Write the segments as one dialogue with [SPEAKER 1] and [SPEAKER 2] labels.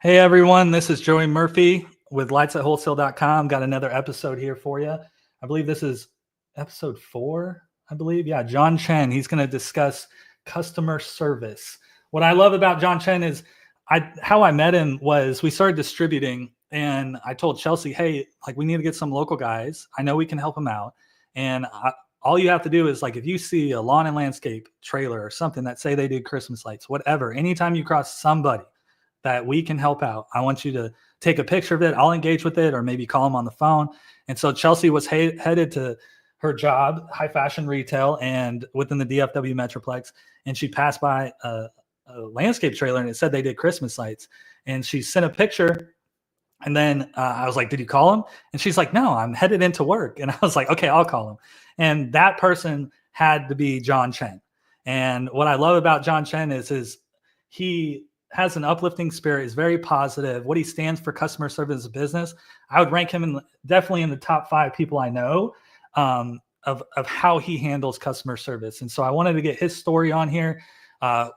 [SPEAKER 1] Hey everyone, this is Joey Murphy with lightsathwholesale.com. Got another episode here for you. I believe this is episode 4, I believe. Yeah, John Chen. He's going to discuss customer service. What I love about John Chen is how I met him was we started distributing and I told Chelsea, hey, like we need to get some local guys. I know we can help them out. And all you have to do is like if you see a lawn and landscape trailer or something that say they do Christmas lights, whatever, anytime you cross somebody that we can help out, I want you to take a picture of it. I'll engage with it or maybe call them on the phone. And so Chelsea was headed to her job, high fashion retail, and within the DFW Metroplex. And she passed by a landscape trailer and it said they did Christmas lights. And she sent a picture. And then I was like, did you call him? And she's like, no, I'm headed into work. And I was like, okay, I'll call him. And that person had to be John Chen. And what I love about John Chen is he has an uplifting spirit, is very positive. What he stands for, customer service as a business, I would rank him definitely in the top 5 people I know of how he handles customer service. And so I wanted to get his story on here,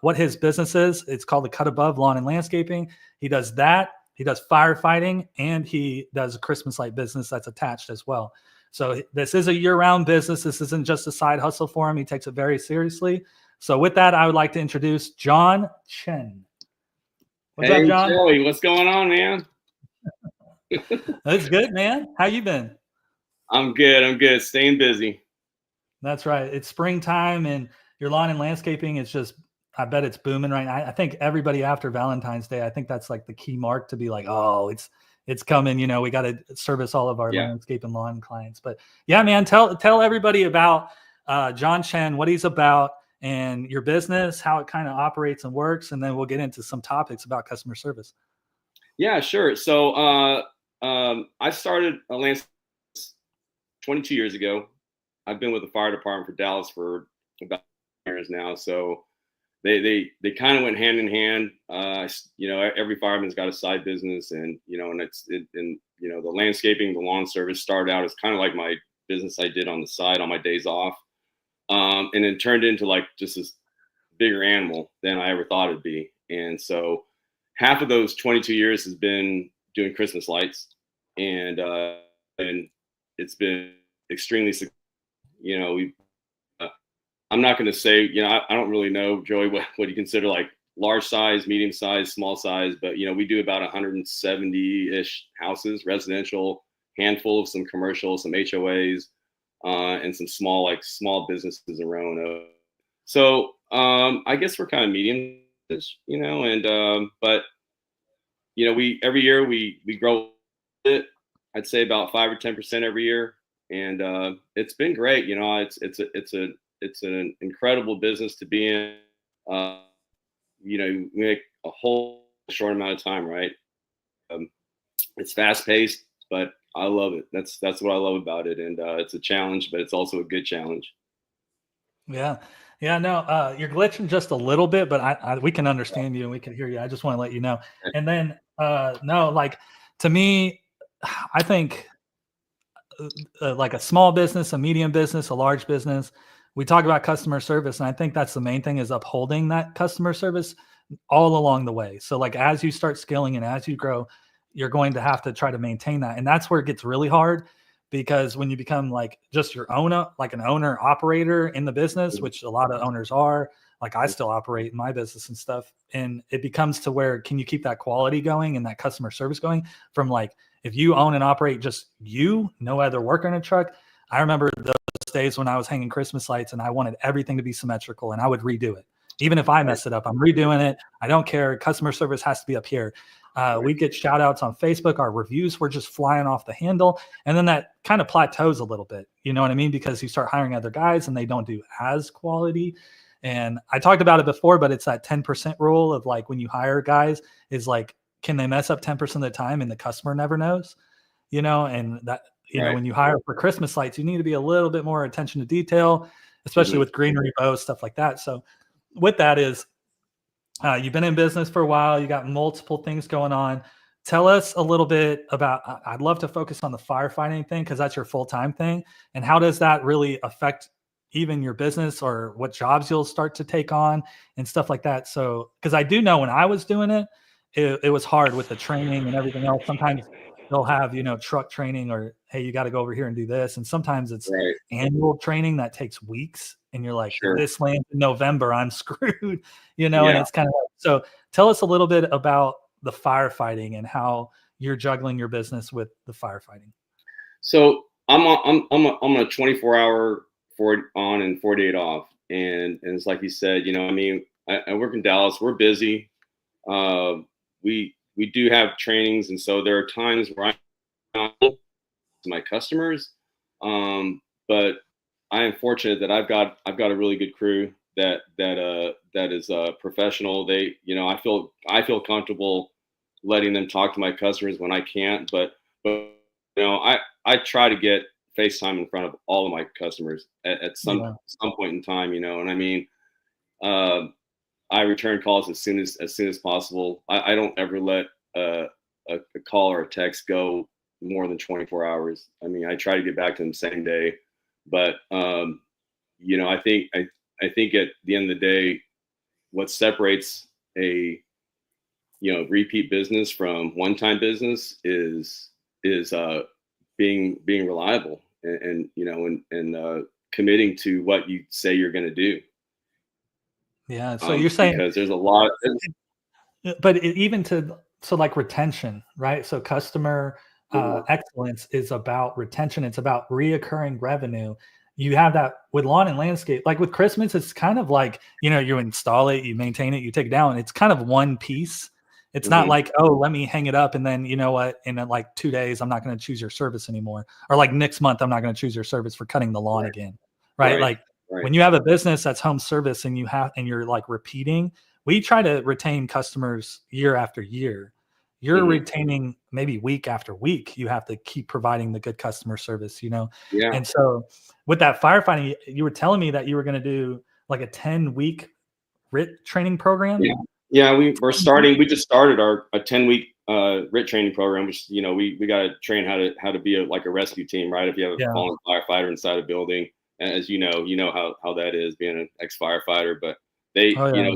[SPEAKER 1] what his business is. It's called the Cut Above Lawn and Landscaping. He does that. He does firefighting, and he does a Christmas light business that's attached as well. So this is a year-round business. This isn't just a side hustle for him. He takes it very seriously. So with that, I would like to introduce John Chen. What's up, John?
[SPEAKER 2] Joey, what's going on, man?
[SPEAKER 1] That's good, man. How you been?
[SPEAKER 2] I'm good. Staying busy.
[SPEAKER 1] That's right. It's springtime, and your lawn and landscaping is just, I bet it's booming right now. I think everybody after Valentine's Day, I think that's like the key mark to be like, oh, it's coming. You know, we got to service all of our landscape and lawn clients. But yeah, man, tell everybody about John Chen, what he's about, and your business, how it kind of operates and works, and then we'll get into some topics about customer service.
[SPEAKER 2] Yeah, sure. So I started a landscape 22 years ago. I've been with the fire department for Dallas for about years now. So they kind of went hand in hand. Every fireman's got a side business, and the landscaping, the lawn service started out as kind of like my business I did on the side on my days off. And it turned into like just this bigger animal than I ever thought it'd be. And so half of those 22 years has been doing Christmas lights, and it's been extremely successful. I'm not going to say, I don't really know, Joey, what you consider like large size, medium size, small size, but we do about 170-ish houses, residential, handful of some commercial, some HOAs. And some small businesses in Roanoke. So I guess we're kind of medium, but every year we grow it. I'd say about 5 or 10% every year, and it's been great. It's an incredible business to be in. We make a whole short amount of time, right? It's fast paced, but I love it. That's what I love about it. And it's a challenge, but it's also a good challenge.
[SPEAKER 1] Yeah. No, you're glitching just a little bit, but we can understand you and we can hear you. I just want to let you know. And then, to me, I think like a small business, a medium business, a large business, we talk about customer service. And I think that's the main thing, is upholding that customer service all along the way. So like, as you start scaling and as you grow, you're going to have to try to maintain that. And that's where it gets really hard, because when you become like just your owner, like an owner operator in the business, which a lot of owners are, like I still operate in my business and stuff. And it becomes to where, can you keep that quality going and that customer service going from like, if you own and operate just no other worker in a truck. I remember those days when I was hanging Christmas lights and I wanted everything to be symmetrical, and I would redo it. Even if I messed it up, I'm redoing it. I don't care. Customer service has to be up here. We get shout outs on Facebook. Our reviews were just flying off the handle. And then that kind of plateaus a little bit. You know what I mean? Because you start hiring other guys and they don't do as quality. And I talked about it before, but it's that 10% rule of like, when you hire guys, is like, can they mess up 10% of the time and the customer never knows? And that, when you hire for Christmas lights, you need to be a little bit more attention to detail, especially with greenery bows, stuff like that. So with that is, you've been in business for a while. You got multiple things going on. Tell us a little bit about, I'd love to focus on the firefighting thing, because that's your full-time thing. And how does that really affect even your business, or what jobs you'll start to take on and stuff like that? So, because I do know when I was doing it, it was hard with the training and everything else. Sometimes they'll have, truck training, or, hey, you got to go over here and do this. And sometimes it's
[SPEAKER 2] Right.
[SPEAKER 1] annual training that takes weeks. And you're like, if
[SPEAKER 2] Sure.
[SPEAKER 1] this lands in November, I'm screwed, and
[SPEAKER 2] Yeah.
[SPEAKER 1] it's kind of, so tell us a little bit about the firefighting and how you're juggling your business with the firefighting.
[SPEAKER 2] So I'm a 24-hour on and 48 off, and it's like you said, I mean, I work in Dallas. We're busy. Uh, we do have trainings, and so there are times where I'm not to my customers, but I am fortunate that I've got a really good crew that is professional. They, I feel comfortable letting them talk to my customers when I can't, but I try to get FaceTime in front of all of my customers at
[SPEAKER 1] Yeah.
[SPEAKER 2] some point in time, and I mean, uh, I return calls as soon as possible. I don't ever let uh, a call or a text go more than 24 hours. I mean, I try to get back to them same day, but I think at the end of the day, what separates a repeat business from one-time business is being reliable, and committing to what you say you're going to do.
[SPEAKER 1] Yeah. So you're saying,
[SPEAKER 2] Because there's a lot.
[SPEAKER 1] but even so like retention, right? So customer
[SPEAKER 2] Yeah.
[SPEAKER 1] excellence is about retention. It's about reoccurring revenue. You have that with lawn and landscape. Like with Christmas, it's kind of like, you install it, you maintain it, you take it down. It's kind of one piece. It's not
[SPEAKER 2] Mhm.
[SPEAKER 1] like, oh, let me hang it up, and then, you know what, in like 2 days, I'm not going to choose your service anymore. Or like next month, I'm not going to choose your service for cutting the lawn
[SPEAKER 2] Right.
[SPEAKER 1] again. Right.
[SPEAKER 2] Right.
[SPEAKER 1] Like
[SPEAKER 2] Right.
[SPEAKER 1] when you have a business that's home service and you're like repeating, we try to retain customers year after year. You're
[SPEAKER 2] Mhm.
[SPEAKER 1] retaining maybe week after week. You have to keep providing the good customer service.
[SPEAKER 2] Yeah.
[SPEAKER 1] And so with that firefighting, you were telling me that you were going to do like a 10-week RIT training program.
[SPEAKER 2] Yeah. Yeah. We're
[SPEAKER 1] 10 weeks?
[SPEAKER 2] starting. We just started a 10-week RIT training program, which we got to train how to be like a rescue team, right? If you have a
[SPEAKER 1] Yeah.
[SPEAKER 2] fallen firefighter inside a building, as you know how that is being an ex firefighter. But
[SPEAKER 1] Oh yeah.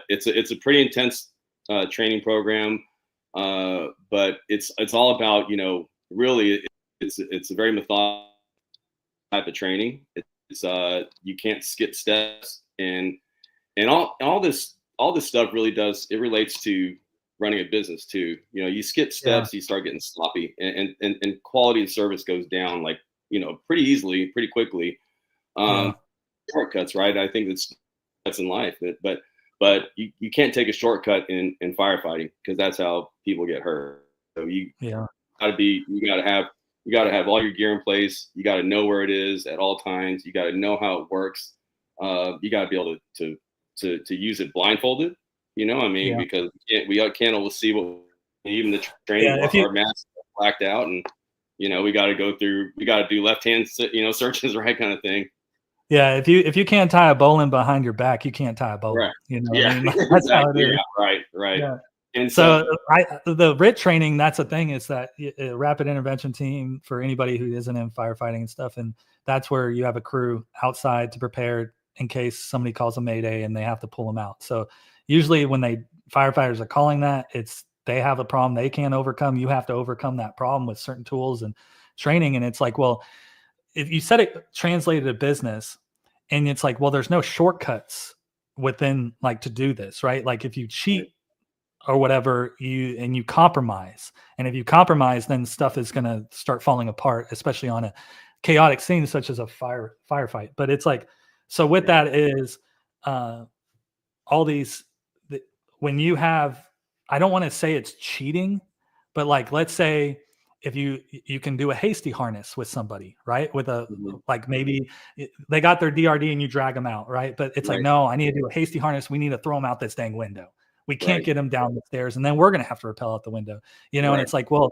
[SPEAKER 2] it's a pretty intense training program, but it's all about really it's a very methodical type of training. It's you can't skip steps, and all this stuff really does it relates to running a business too. You skip
[SPEAKER 1] Yeah.
[SPEAKER 2] steps, you start getting sloppy, and quality of service goes down like pretty easily, pretty quickly. um
[SPEAKER 1] Yeah.
[SPEAKER 2] Shortcuts, right? I think that's in life, but you can't take a shortcut in firefighting, because that's how people get hurt. So
[SPEAKER 1] Yeah.
[SPEAKER 2] you got to have all your gear in place. You got to know where it is at all times. You got to know how it works. You got to be able to use it blindfolded. I mean,
[SPEAKER 1] Yeah.
[SPEAKER 2] because we can't always see what, even the training,
[SPEAKER 1] Yeah.
[SPEAKER 2] our,
[SPEAKER 1] If you
[SPEAKER 2] our masks are blacked out, and we got to do left hand searches, right, kind of thing.
[SPEAKER 1] Yeah, if you can't tie a bowline behind your back, you can't tie a
[SPEAKER 2] Right.
[SPEAKER 1] bowline. You know what I
[SPEAKER 2] Yeah.
[SPEAKER 1] mean? That's how it
[SPEAKER 2] Exactly.
[SPEAKER 1] is.
[SPEAKER 2] Yeah. Right. Right.
[SPEAKER 1] Yeah.
[SPEAKER 2] And so,
[SPEAKER 1] So the RIT training, that's the thing, is that a rapid intervention team for anybody who isn't in firefighting and stuff, and that's where you have a crew outside to prepare in case somebody calls a mayday and they have to pull them out. So usually when firefighters are calling that, it's they have a problem they can't overcome. You have to overcome that problem with certain tools and training. And it's like, well, if you said it translated to business, and it's like, well, there's no shortcuts within like to do this, right? Like if you cheat or whatever, you compromise, and if you compromise, then stuff is going to start falling apart, especially on a chaotic scene such as a firefight. But it's like, so with
[SPEAKER 2] right.
[SPEAKER 1] that is uh all these the, when you have, I don't want to say it's cheating, but like let's say if you can do a hasty harness with somebody, right? With a,
[SPEAKER 2] Mhm.
[SPEAKER 1] like maybe they got their DRD and you drag them out, right? But it's like,
[SPEAKER 2] Right.
[SPEAKER 1] no, I need to do a hasty harness. We need to throw them out this dang window. We can't
[SPEAKER 2] Right.
[SPEAKER 1] get them down the stairs, and then we're going to have to rappel out the window. And
[SPEAKER 2] Right.
[SPEAKER 1] it's like, well,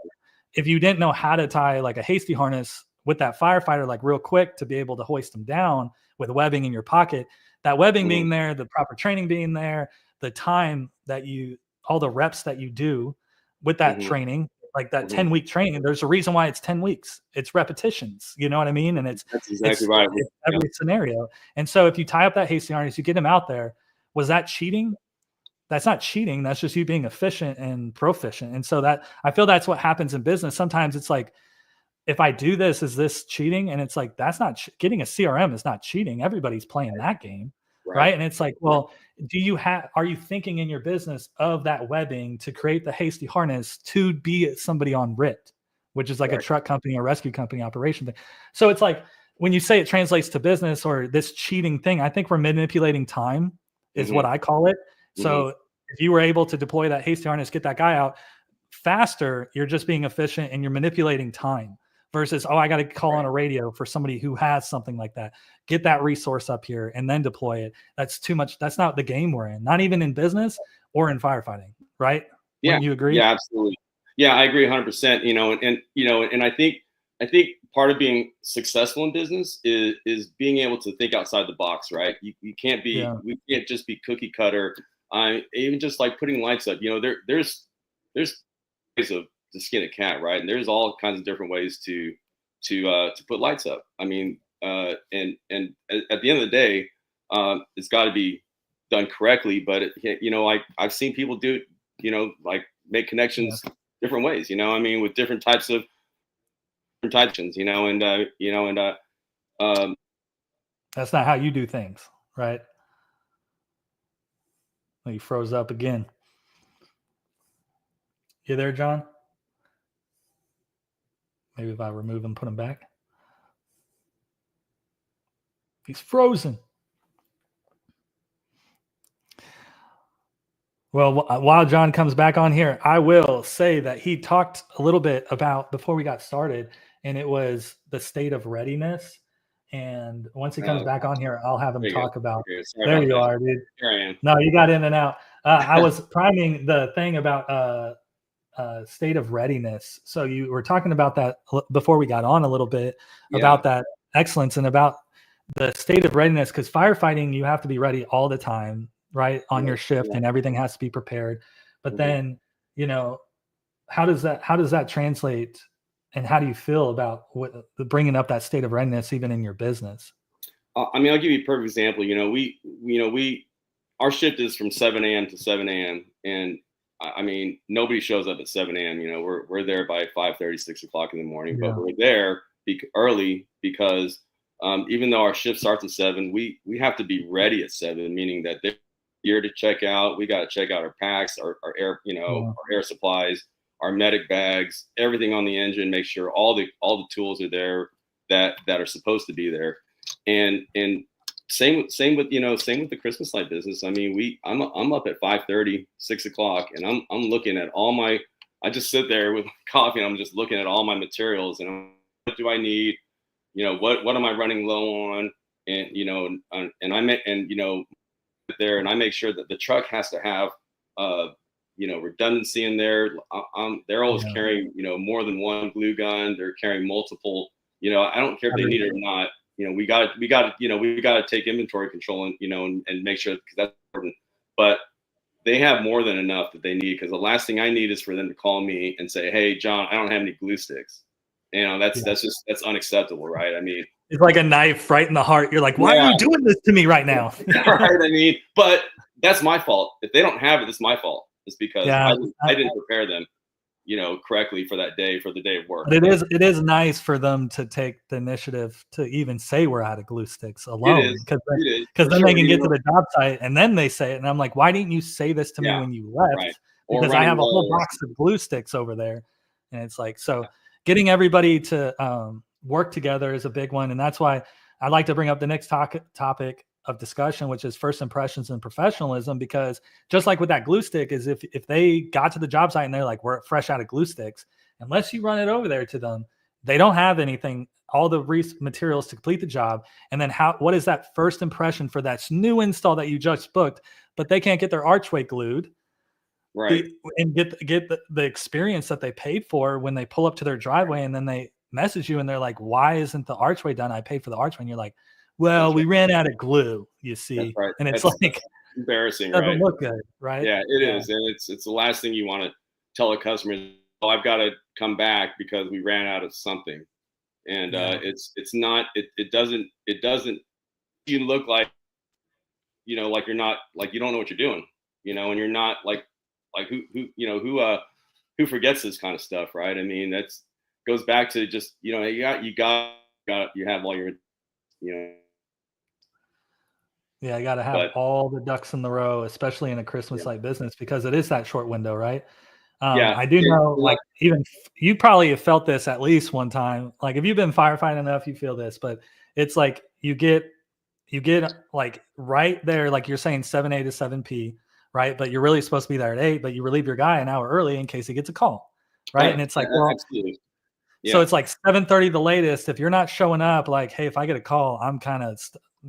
[SPEAKER 1] if you didn't know how to tie like a hasty harness with that firefighter, like real quick, to be able to hoist them down with webbing in your pocket, that webbing
[SPEAKER 2] Mhm.
[SPEAKER 1] being there, the proper training being there, the time that all the reps that you do with that
[SPEAKER 2] Mhm.
[SPEAKER 1] training, like that
[SPEAKER 2] Mhm.
[SPEAKER 1] 10-week training, there's a reason why it's 10 weeks. It's repetitions, you know what I mean? And it's,
[SPEAKER 2] That's exactly
[SPEAKER 1] it's,
[SPEAKER 2] right.
[SPEAKER 1] it's
[SPEAKER 2] Yeah.
[SPEAKER 1] every scenario. And so if you tie up that hasty harness, you get him out there, was that cheating? that's not cheating. That's just you being efficient and proficient. And so that I feel that's what happens in business. Sometimes it's like, if I do this, is this cheating? And it's like, that's not getting a CRM is not cheating. Everybody's playing that game.
[SPEAKER 2] Right.
[SPEAKER 1] Right. And it's like, well, are you thinking in your business of that webbing to create the hasty harness to be somebody on RIT, which is like a
[SPEAKER 2] Right.
[SPEAKER 1] truck company or rescue company operation thing. So it's like, when you say it translates to business or this cheating thing, I think we're manipulating time is what I call it. So if you were able to deploy that hasty harness, get that guy out faster, you're just being efficient and you're manipulating time versus, oh, I got to call on a radio for somebody who has something like that. Get that resource up here and then deploy it. That's too much. That's not the game we're in, not even in business or in firefighting, right?
[SPEAKER 2] Yeah.
[SPEAKER 1] Wouldn't you agree?
[SPEAKER 2] Yeah, absolutely. Yeah, I agree 100%. And I think part of being successful in business is being able to think outside the box, right? We can't just be cookie cutter. Even just like putting lights up, there's ways to skin a cat, right? And there's all kinds of different ways to put lights up. I mean, and at the end of the day, it's got to be done correctly. But I've seen people do it, like make connections different ways. I mean, with different types of types,
[SPEAKER 1] that's not how you do things, right? He froze up again. You there, John? Maybe if I remove him, put him back. He's frozen. Well, while John comes back on here, I will say that he talked a little bit about before we got started, and it was the state of readiness. And once he comes back on here, I'll have him talk about. There you are, dude.
[SPEAKER 2] Here I am.
[SPEAKER 1] No, you got in and out. I was priming the thing about state of readiness. So you were talking about that before we got on a little bit about that excellence and about the state of readiness, because firefighting, you have to be ready all the time, right? On your shift and everything has to be prepared. But then, how does that translate, and how do you feel about bringing up that state of readiness even in your business?
[SPEAKER 2] I mean, I'll give you a perfect example. Our shift is from 7 a.m. to 7 a.m. And I mean, nobody shows up at 7 a.m. We're there by 5:30, 6 o'clock in the morning, but we're there early because even though our shift starts at 7, we have to be ready at 7, meaning that they're here to check out. We got to check out our packs, our air, our air supplies, our medic bags, everything on the engine, make sure all the tools are there that are supposed to be there. And same with the Christmas light business. I mean, I'm up at 5:30, 6 o'clock, and I'm looking at I just sit there with coffee and I'm just looking at all my materials and what do I need? What am I running low on? And there, and I make sure that the truck has to have redundancy in there. They're always carrying more than one glue gun. They're carrying multiple. I don't care if they need it or not. We got to take inventory control and make sure, because that's important. But they have more than enough that they need, because the last thing I need is for them to call me and say, "Hey, John, I don't have any glue sticks." That's unacceptable, right? I mean,
[SPEAKER 1] it's like a knife right in the heart. You're like, why are you doing this to me right now?
[SPEAKER 2] Right. I mean, but that's my fault. If they don't have it, it's my fault. It's because I didn't prepare them, correctly for that day, for the day of work.
[SPEAKER 1] But it is nice for them to take the initiative to even say we're out of glue sticks alone, because then they can get to the job site and then they say it. And I'm like, why didn't you say this to me when you left?
[SPEAKER 2] Right.
[SPEAKER 1] Because I have a whole box of glue sticks over there. And it's like, so getting everybody to work together is a big one. And that's why I'd like to bring up the next topic of discussion, which is first impressions and professionalism, because just like with that glue stick, is if they got to the job site and they're like, we're fresh out of glue sticks, unless you run it over there to them, they don't have anything, all the materials to complete the job. And then what is that first impression for that new install that you just booked, but they can't get their archway glued,
[SPEAKER 2] right?
[SPEAKER 1] And get the experience that they paid for when they pull up to their driveway, and then they message you and they're like, why isn't the archway done? I paid for the archway. And you're like, well, we ran out of glue, you see.
[SPEAKER 2] That's right.
[SPEAKER 1] And it's
[SPEAKER 2] that's embarrassing,
[SPEAKER 1] doesn't
[SPEAKER 2] right?
[SPEAKER 1] look good, right?
[SPEAKER 2] Yeah, it is. And it's the last thing you want to tell a customer, oh, I've got to come back because we ran out of something. And it's not, it doesn't you look like, like you're not, like you don't know what you're doing. and you're not like who forgets this kind of stuff, right? I mean, that's goes back to just, you have all your, you know,
[SPEAKER 1] Yeah, you gotta have
[SPEAKER 2] but
[SPEAKER 1] all the ducks in the row, especially in a
[SPEAKER 2] yeah,
[SPEAKER 1] Christmas-like business, because it is that short window, right?
[SPEAKER 2] yeah,
[SPEAKER 1] I do
[SPEAKER 2] yeah,
[SPEAKER 1] know, like, even you probably have felt this at least one time. Like, if you've been firefighting enough, you feel this, but it's like you get like right there, like you're saying 7A to 7P, right? But you're really supposed to be there at 8, but you relieve your guy an hour early in case he gets a call, right? And it's like, well,
[SPEAKER 2] absolutely,
[SPEAKER 1] so
[SPEAKER 2] yeah,
[SPEAKER 1] it's like 7:30 the latest. If you're not showing up, like, hey, if I get a call, I'm kind of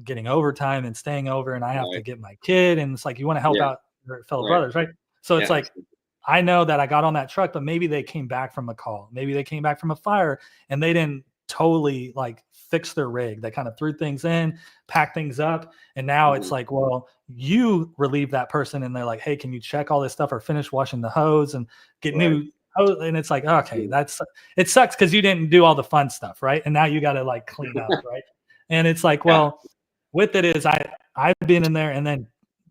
[SPEAKER 1] getting overtime and staying over, and I have to
[SPEAKER 2] right,
[SPEAKER 1] get my kid. And it's like you want to help
[SPEAKER 2] yeah,
[SPEAKER 1] out your fellow
[SPEAKER 2] right,
[SPEAKER 1] brothers, right? So it's
[SPEAKER 2] yeah,
[SPEAKER 1] like
[SPEAKER 2] absolutely,
[SPEAKER 1] I know that I got on that truck, but maybe they came back from a call. Maybe they came back from a fire and they didn't totally like fix their rig. They kind of threw things in, packed things up. And now it's
[SPEAKER 2] mhm,
[SPEAKER 1] like, well, you relieve that person and they're like, hey, can you check all this stuff or finish washing the hose and get
[SPEAKER 2] right,
[SPEAKER 1] new hose? And it's like, okay,
[SPEAKER 2] yeah,
[SPEAKER 1] it sucks because you didn't do all the fun stuff, right? And now you got to like clean up, right? And it's like,
[SPEAKER 2] yeah,
[SPEAKER 1] well, with it is I've been in there and then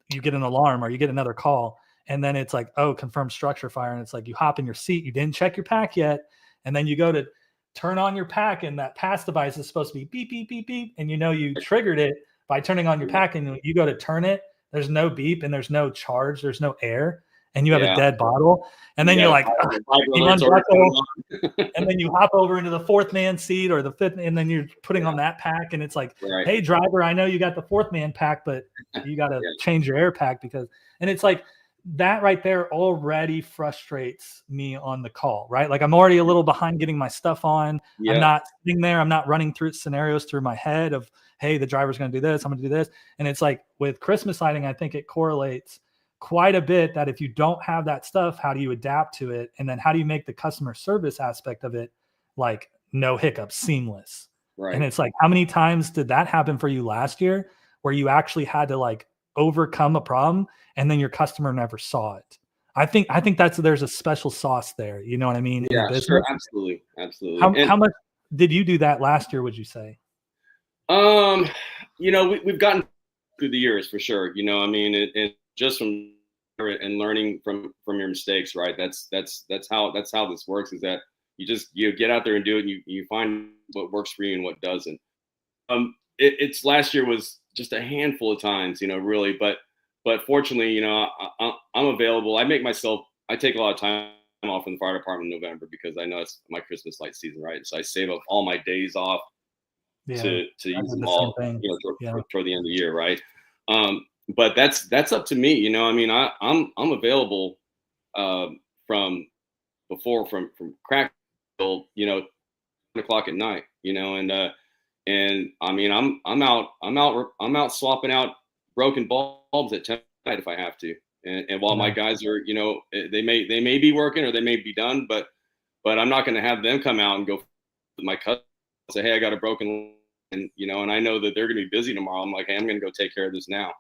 [SPEAKER 1] you get an alarm or you get another call and then it's like, oh, confirmed structure fire. And it's like you hop in your seat, you didn't check your pack yet. And then you go to turn on your pack, and that pass device is supposed to be beep, beep, beep, beep. And you know you triggered it by turning on your
[SPEAKER 2] yeah,
[SPEAKER 1] pack, and you go to turn it, there's no beep and there's no charge, there's no air, and you have a
[SPEAKER 2] yeah.
[SPEAKER 1] dead bottle. And then
[SPEAKER 2] Yeah,
[SPEAKER 1] you're
[SPEAKER 2] the
[SPEAKER 1] like,
[SPEAKER 2] fiber, fiber
[SPEAKER 1] you
[SPEAKER 2] alert's already going
[SPEAKER 1] unbuckle,
[SPEAKER 2] on.
[SPEAKER 1] and then you hop over into the fourth man seat or the fifth, and then you're putting on
[SPEAKER 2] Yeah,
[SPEAKER 1] that pack, and it's like,
[SPEAKER 2] right,
[SPEAKER 1] hey, driver, I know you got the fourth man pack, but you got to
[SPEAKER 2] yeah,
[SPEAKER 1] change your air pack because, and it's like that right there already frustrates me on the call, right? Like I'm already a little behind getting my stuff on. I'm
[SPEAKER 2] yeah,
[SPEAKER 1] not sitting there. I'm not running through scenarios through my head of, hey, the driver's going to do this. I'm going to do this. And it's like with Christmas lighting, I think it correlates quite a bit that if you don't have that stuff, how do you adapt to it? And then how do you make the customer service aspect of it like no hiccups, seamless? And
[SPEAKER 2] right.
[SPEAKER 1] it's like, how many times did that happen for you last year where you actually had to like overcome a problem and then your customer never saw it? I think that's there's a special sauce there. You know what I mean? In the
[SPEAKER 2] Yeah, sure,
[SPEAKER 1] business.
[SPEAKER 2] absolutely, absolutely.
[SPEAKER 1] How much did you do that last year, would you say?
[SPEAKER 2] Um, we've gotten through the years for sure. I mean, and just from and learning from your mistakes, right? That's how this works. Is that you get out there and do it, and you find what works for you and what doesn't. It's last year was just a handful of times, really, but fortunately, I'm available. I take a lot of time off in the fire department in November because I know it's my Christmas light season, right? So I save up all my days off
[SPEAKER 1] Yeah,
[SPEAKER 2] to
[SPEAKER 1] I
[SPEAKER 2] use
[SPEAKER 1] did
[SPEAKER 2] them
[SPEAKER 1] the same
[SPEAKER 2] all,
[SPEAKER 1] thing. Yeah.
[SPEAKER 2] toward the end of the year, right? But that's up to me, I mean, I'm available from from crack till 10 o'clock at night, and I mean, I'm out swapping out broken bulbs at 10 at night if I have to. And while my
[SPEAKER 1] Yeah.
[SPEAKER 2] guys are, they may be working or they may be done, but I'm not going to have them come out and go with my cousin and say, hey, I got a broken, and I know that they're going to be busy tomorrow. I'm like, hey, I'm going to go take care of this now.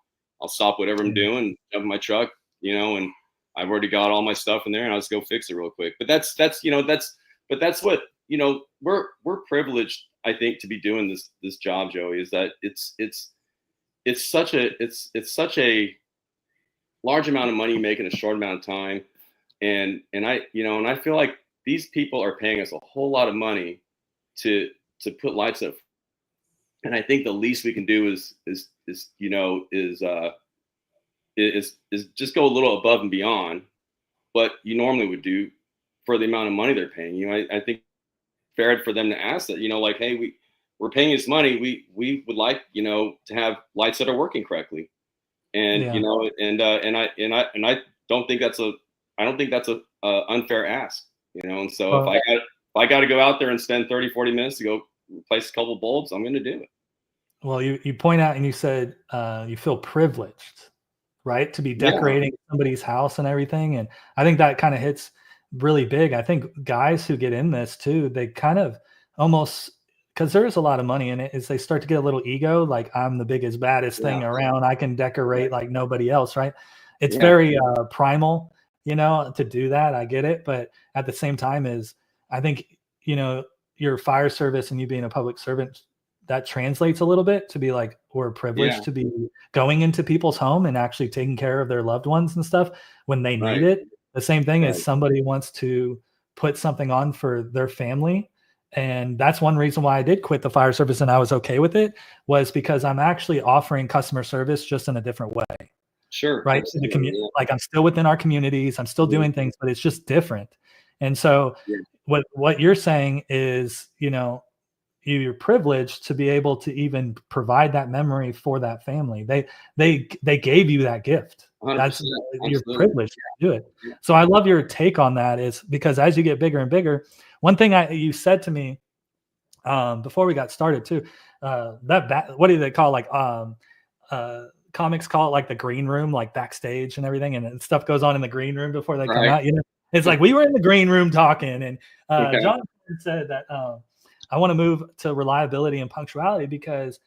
[SPEAKER 2] I'll stop whatever I'm
[SPEAKER 1] Yeah.
[SPEAKER 2] doing, jump in my truck, and I've already got all my stuff in there, and I'll just go fix it real quick. But that's what we're privileged, I think, to be doing this job, Joey. Is that it's such a large amount of money you make in a short amount of time, and I feel like these people are paying us a whole lot of money to put lights up, and I think the least we can do is just go a little above and beyond what you normally would do for the amount of money they're paying. I think fair for them to ask that, like, hey, we're paying this money. We would like, to have lights that are working correctly. And,
[SPEAKER 1] Yeah.
[SPEAKER 2] and I don't think that's a unfair ask, and so if
[SPEAKER 1] Well,
[SPEAKER 2] I got to go out there and spend 30, 40 minutes to go replace a couple bulbs, I'm going to do it.
[SPEAKER 1] well, you point out and you said you feel privileged, right, to be
[SPEAKER 2] Yeah.
[SPEAKER 1] decorating somebody's house and everything. And I think that kind of hits really big. I think guys who get in this too, they kind of almost because there's a lot of money in it, is they start to get a little ego, like I'm the biggest, baddest
[SPEAKER 2] Yeah.
[SPEAKER 1] thing around. I can
[SPEAKER 2] Right.
[SPEAKER 1] decorate like nobody else, right? It's
[SPEAKER 2] Yeah.
[SPEAKER 1] very primal, to do that. I get it, but at the same time, is I think your fire service and you being a public servant that translates a little bit to be like, we're privileged
[SPEAKER 2] Yeah.
[SPEAKER 1] to be going into people's home and actually taking care of their loved ones and stuff when they need
[SPEAKER 2] Right.
[SPEAKER 1] it. The same thing as
[SPEAKER 2] Right.
[SPEAKER 1] somebody wants to put something on for their family. And that's one reason why I did quit the fire service and I was okay with it, was because I'm actually offering customer service just in a different way,
[SPEAKER 2] Sure.
[SPEAKER 1] right? To the
[SPEAKER 2] Absolutely.
[SPEAKER 1] community,
[SPEAKER 2] Yeah.
[SPEAKER 1] like I'm still within our communities, I'm still
[SPEAKER 2] Mhm.
[SPEAKER 1] doing things, but it's just different. And so
[SPEAKER 2] Yeah.
[SPEAKER 1] what you're saying is, you're privileged to be able to even provide that memory for that family. They gave you that gift. That's
[SPEAKER 2] 100%.
[SPEAKER 1] you're
[SPEAKER 2] Absolutely.
[SPEAKER 1] privileged to do it.
[SPEAKER 2] Yeah.
[SPEAKER 1] So I love your take on that, is because as you get bigger and bigger, one thing you said to me before we got started too, what do they call, like comics call it like the green room, like backstage and everything, and stuff goes on in the green room before they come
[SPEAKER 2] Right.
[SPEAKER 1] out. It's like we were in the green room talking, and
[SPEAKER 2] Okay.
[SPEAKER 1] John said that I want to move to reliability and punctuality because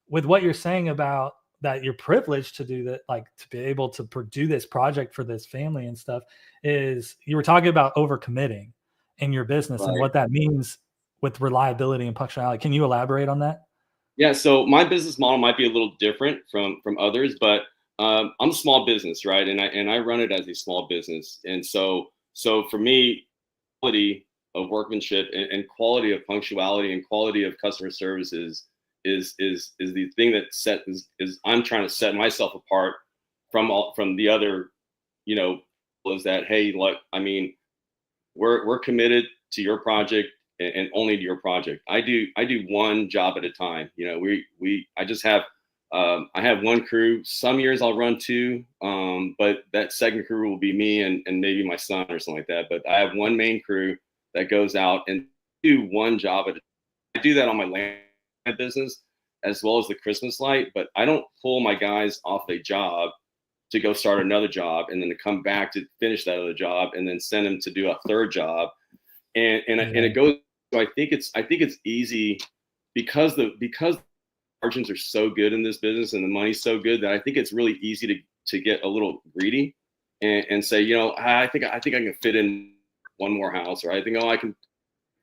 [SPEAKER 1] with what you're saying about that, you're privileged to do that, like to be able to do this project for this family and stuff, is you were talking about overcommitting in your business and
[SPEAKER 2] Right.
[SPEAKER 1] what that means with reliability and punctuality. Can you elaborate on that?
[SPEAKER 2] Yeah, so my business model might be a little different from others, but I'm a small business, right? And I run it as a small business, and so for me, quality of workmanship and quality of punctuality and quality of customer service is the thing that is I'm trying to set myself apart from the other, you know, is that, hey, look, I mean, we're committed to your project and only to your project. I do one job at a time. You know, I just have I have one crew. Some years I'll run two, but that second crew will be me and maybe my son or something like that. But I have one main crew that goes out and do one job at a time. I do that on my land business as well as the Christmas light, but I don't pull my guys off a job to go start another job and then to come back to finish that other job and then send them to do a third job. And it goes. So I think it's easy because margins are so good in this business and the money's so good that I think it's really easy to get a little greedy and say, I think I can fit in one more house, or I think, I can,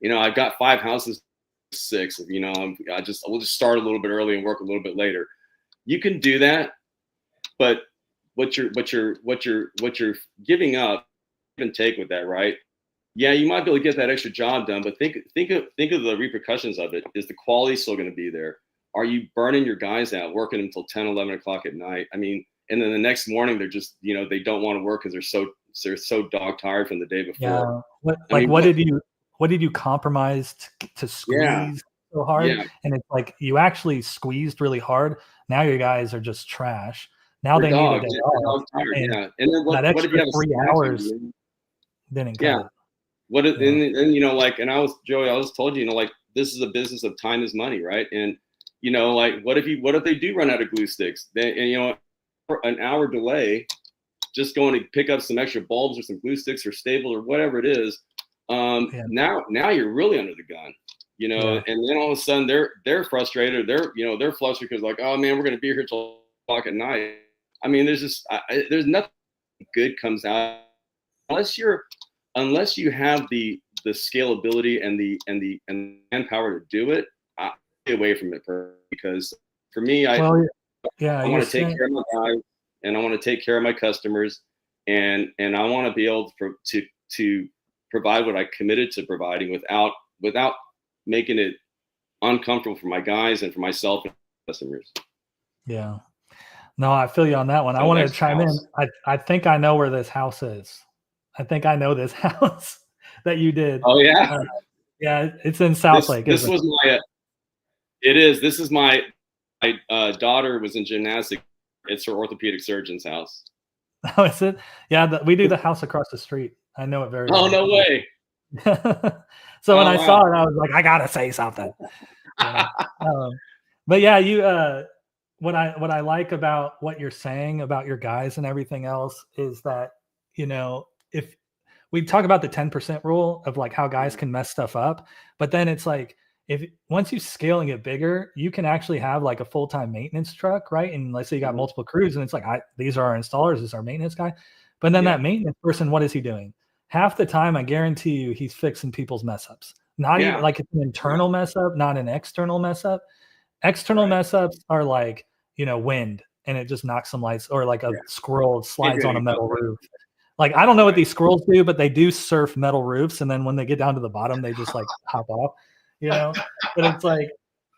[SPEAKER 2] I've got five houses, six, we'll just start a little bit early and work a little bit later. You can do that, but what you're giving up, give and take with that, right? Yeah, you might be able to get that extra job done, but think of the repercussions of it. Is the quality still going to be there? Are you burning your guys out, working until 10, 11 o'clock at night? I mean, and then the next morning they're just, they don't want to work because they're so dog tired from the day before.
[SPEAKER 1] Yeah.
[SPEAKER 2] I mean,
[SPEAKER 1] What did you compromise to
[SPEAKER 2] yeah,
[SPEAKER 1] squeeze so hard?
[SPEAKER 2] yeah,
[SPEAKER 1] And it's like you actually squeezed really hard. Now your guys are just trash. Now
[SPEAKER 2] they're
[SPEAKER 1] they need a
[SPEAKER 2] dogs.
[SPEAKER 1] day
[SPEAKER 2] Yeah, they're
[SPEAKER 1] off,
[SPEAKER 2] dog tired.
[SPEAKER 1] and
[SPEAKER 2] Yeah, and then
[SPEAKER 1] that
[SPEAKER 2] what if you
[SPEAKER 1] extra
[SPEAKER 2] have a
[SPEAKER 1] 3 hours
[SPEAKER 2] staffing?
[SPEAKER 1] didn't cut
[SPEAKER 2] Yeah,
[SPEAKER 1] it.
[SPEAKER 2] what if,
[SPEAKER 1] Yeah.
[SPEAKER 2] and like, and Joey, I was told you, like, this is a business of time is money, right? And like, what if they do run out of glue sticks? Then, and an hour delay, just going to pick up some extra bulbs or some glue sticks or staples or whatever it is.
[SPEAKER 1] Yeah.
[SPEAKER 2] Now you're really under the gun,
[SPEAKER 1] Yeah.
[SPEAKER 2] and then all of a sudden they're frustrated. They're flustered because, like, oh man, we're going to be here till o'clock at night. I mean, there's nothing good comes out unless you have the scalability and manpower to do it. I stay away from it because for me, I
[SPEAKER 1] Well, yeah, you're
[SPEAKER 2] want to take
[SPEAKER 1] saying,
[SPEAKER 2] care of my guys and I want to take care of my customers and I want to be able to provide what I committed to providing without making it uncomfortable for my guys and for myself and customers.
[SPEAKER 1] yeah. No, I feel you on that one. I
[SPEAKER 2] So
[SPEAKER 1] wanted to
[SPEAKER 2] next
[SPEAKER 1] chime in.
[SPEAKER 2] house.
[SPEAKER 1] I think I know where this house is. I think I know this house that you did.
[SPEAKER 2] Oh yeah,
[SPEAKER 1] Uh, yeah, it's in South Lake,
[SPEAKER 2] this
[SPEAKER 1] isn't
[SPEAKER 2] was my it is this is my daughter was in gymnastics. It's her orthopedic surgeon's house.
[SPEAKER 1] it? Oh, is it? Yeah, we do the house across the street. I know it very
[SPEAKER 2] Oh
[SPEAKER 1] well.
[SPEAKER 2] no way!
[SPEAKER 1] So when
[SPEAKER 2] Oh
[SPEAKER 1] I
[SPEAKER 2] wow!
[SPEAKER 1] saw it, I was like, I gotta say something. You know? But yeah, what I like about what you're saying about your guys and everything else is that, if we talk about the 10% rule of like how guys can mess stuff up, but then it's like, if once you scale and get bigger, you can actually have like a full-time maintenance truck, right? And let's say you got
[SPEAKER 2] Mhm.
[SPEAKER 1] multiple crews and it's like, these are our installers, this is our maintenance guy. But then
[SPEAKER 2] Yeah,
[SPEAKER 1] that maintenance person, what is he doing? Half the time, I guarantee you, he's fixing people's mess ups. Not even
[SPEAKER 2] yeah,
[SPEAKER 1] like it's an
[SPEAKER 2] yeah,
[SPEAKER 1] internal mess up, not an external mess up. External
[SPEAKER 2] Right.
[SPEAKER 1] mess ups are like, wind and it just knocks some lights, or like a
[SPEAKER 2] Yeah.
[SPEAKER 1] squirrel
[SPEAKER 2] Can't
[SPEAKER 1] slides
[SPEAKER 2] do
[SPEAKER 1] on a
[SPEAKER 2] anything about
[SPEAKER 1] metal
[SPEAKER 2] that.
[SPEAKER 1] roof. Like, I don't know what
[SPEAKER 2] Right.
[SPEAKER 1] these squirrels do, but they do surf metal roofs, and then when they get down to the bottom, they just, like, hop off, you know? But it's like,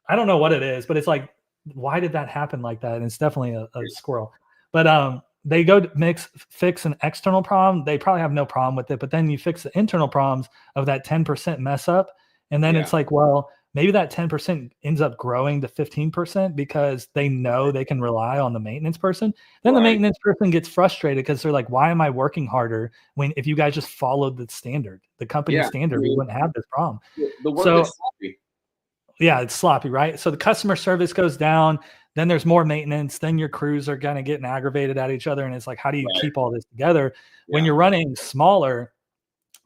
[SPEAKER 1] I don't know what it is, but it's like, why did that happen like that? And it's definitely a squirrel. But, they go to fix an external problem, they probably have no problem with it, but then you fix the internal problems of that 10% mess up, and then
[SPEAKER 2] Yeah.
[SPEAKER 1] it's like, well, maybe that 10% ends up growing to 15% because they know they can rely on the maintenance person. Then the
[SPEAKER 2] Right.
[SPEAKER 1] maintenance person gets frustrated because they're like, why am I working harder when if you guys just followed the standard, the company
[SPEAKER 2] Yeah. I
[SPEAKER 1] standard, we
[SPEAKER 2] mean,
[SPEAKER 1] wouldn't have this problem.
[SPEAKER 2] the work
[SPEAKER 1] So
[SPEAKER 2] gets sloppy.
[SPEAKER 1] yeah, it's sloppy, right? So the customer service goes down, then there's more maintenance, then your crews are kind of getting aggravated at each other. And it's like, how do you
[SPEAKER 2] Right.
[SPEAKER 1] keep all this together? When
[SPEAKER 2] Yeah.
[SPEAKER 1] you're running smaller,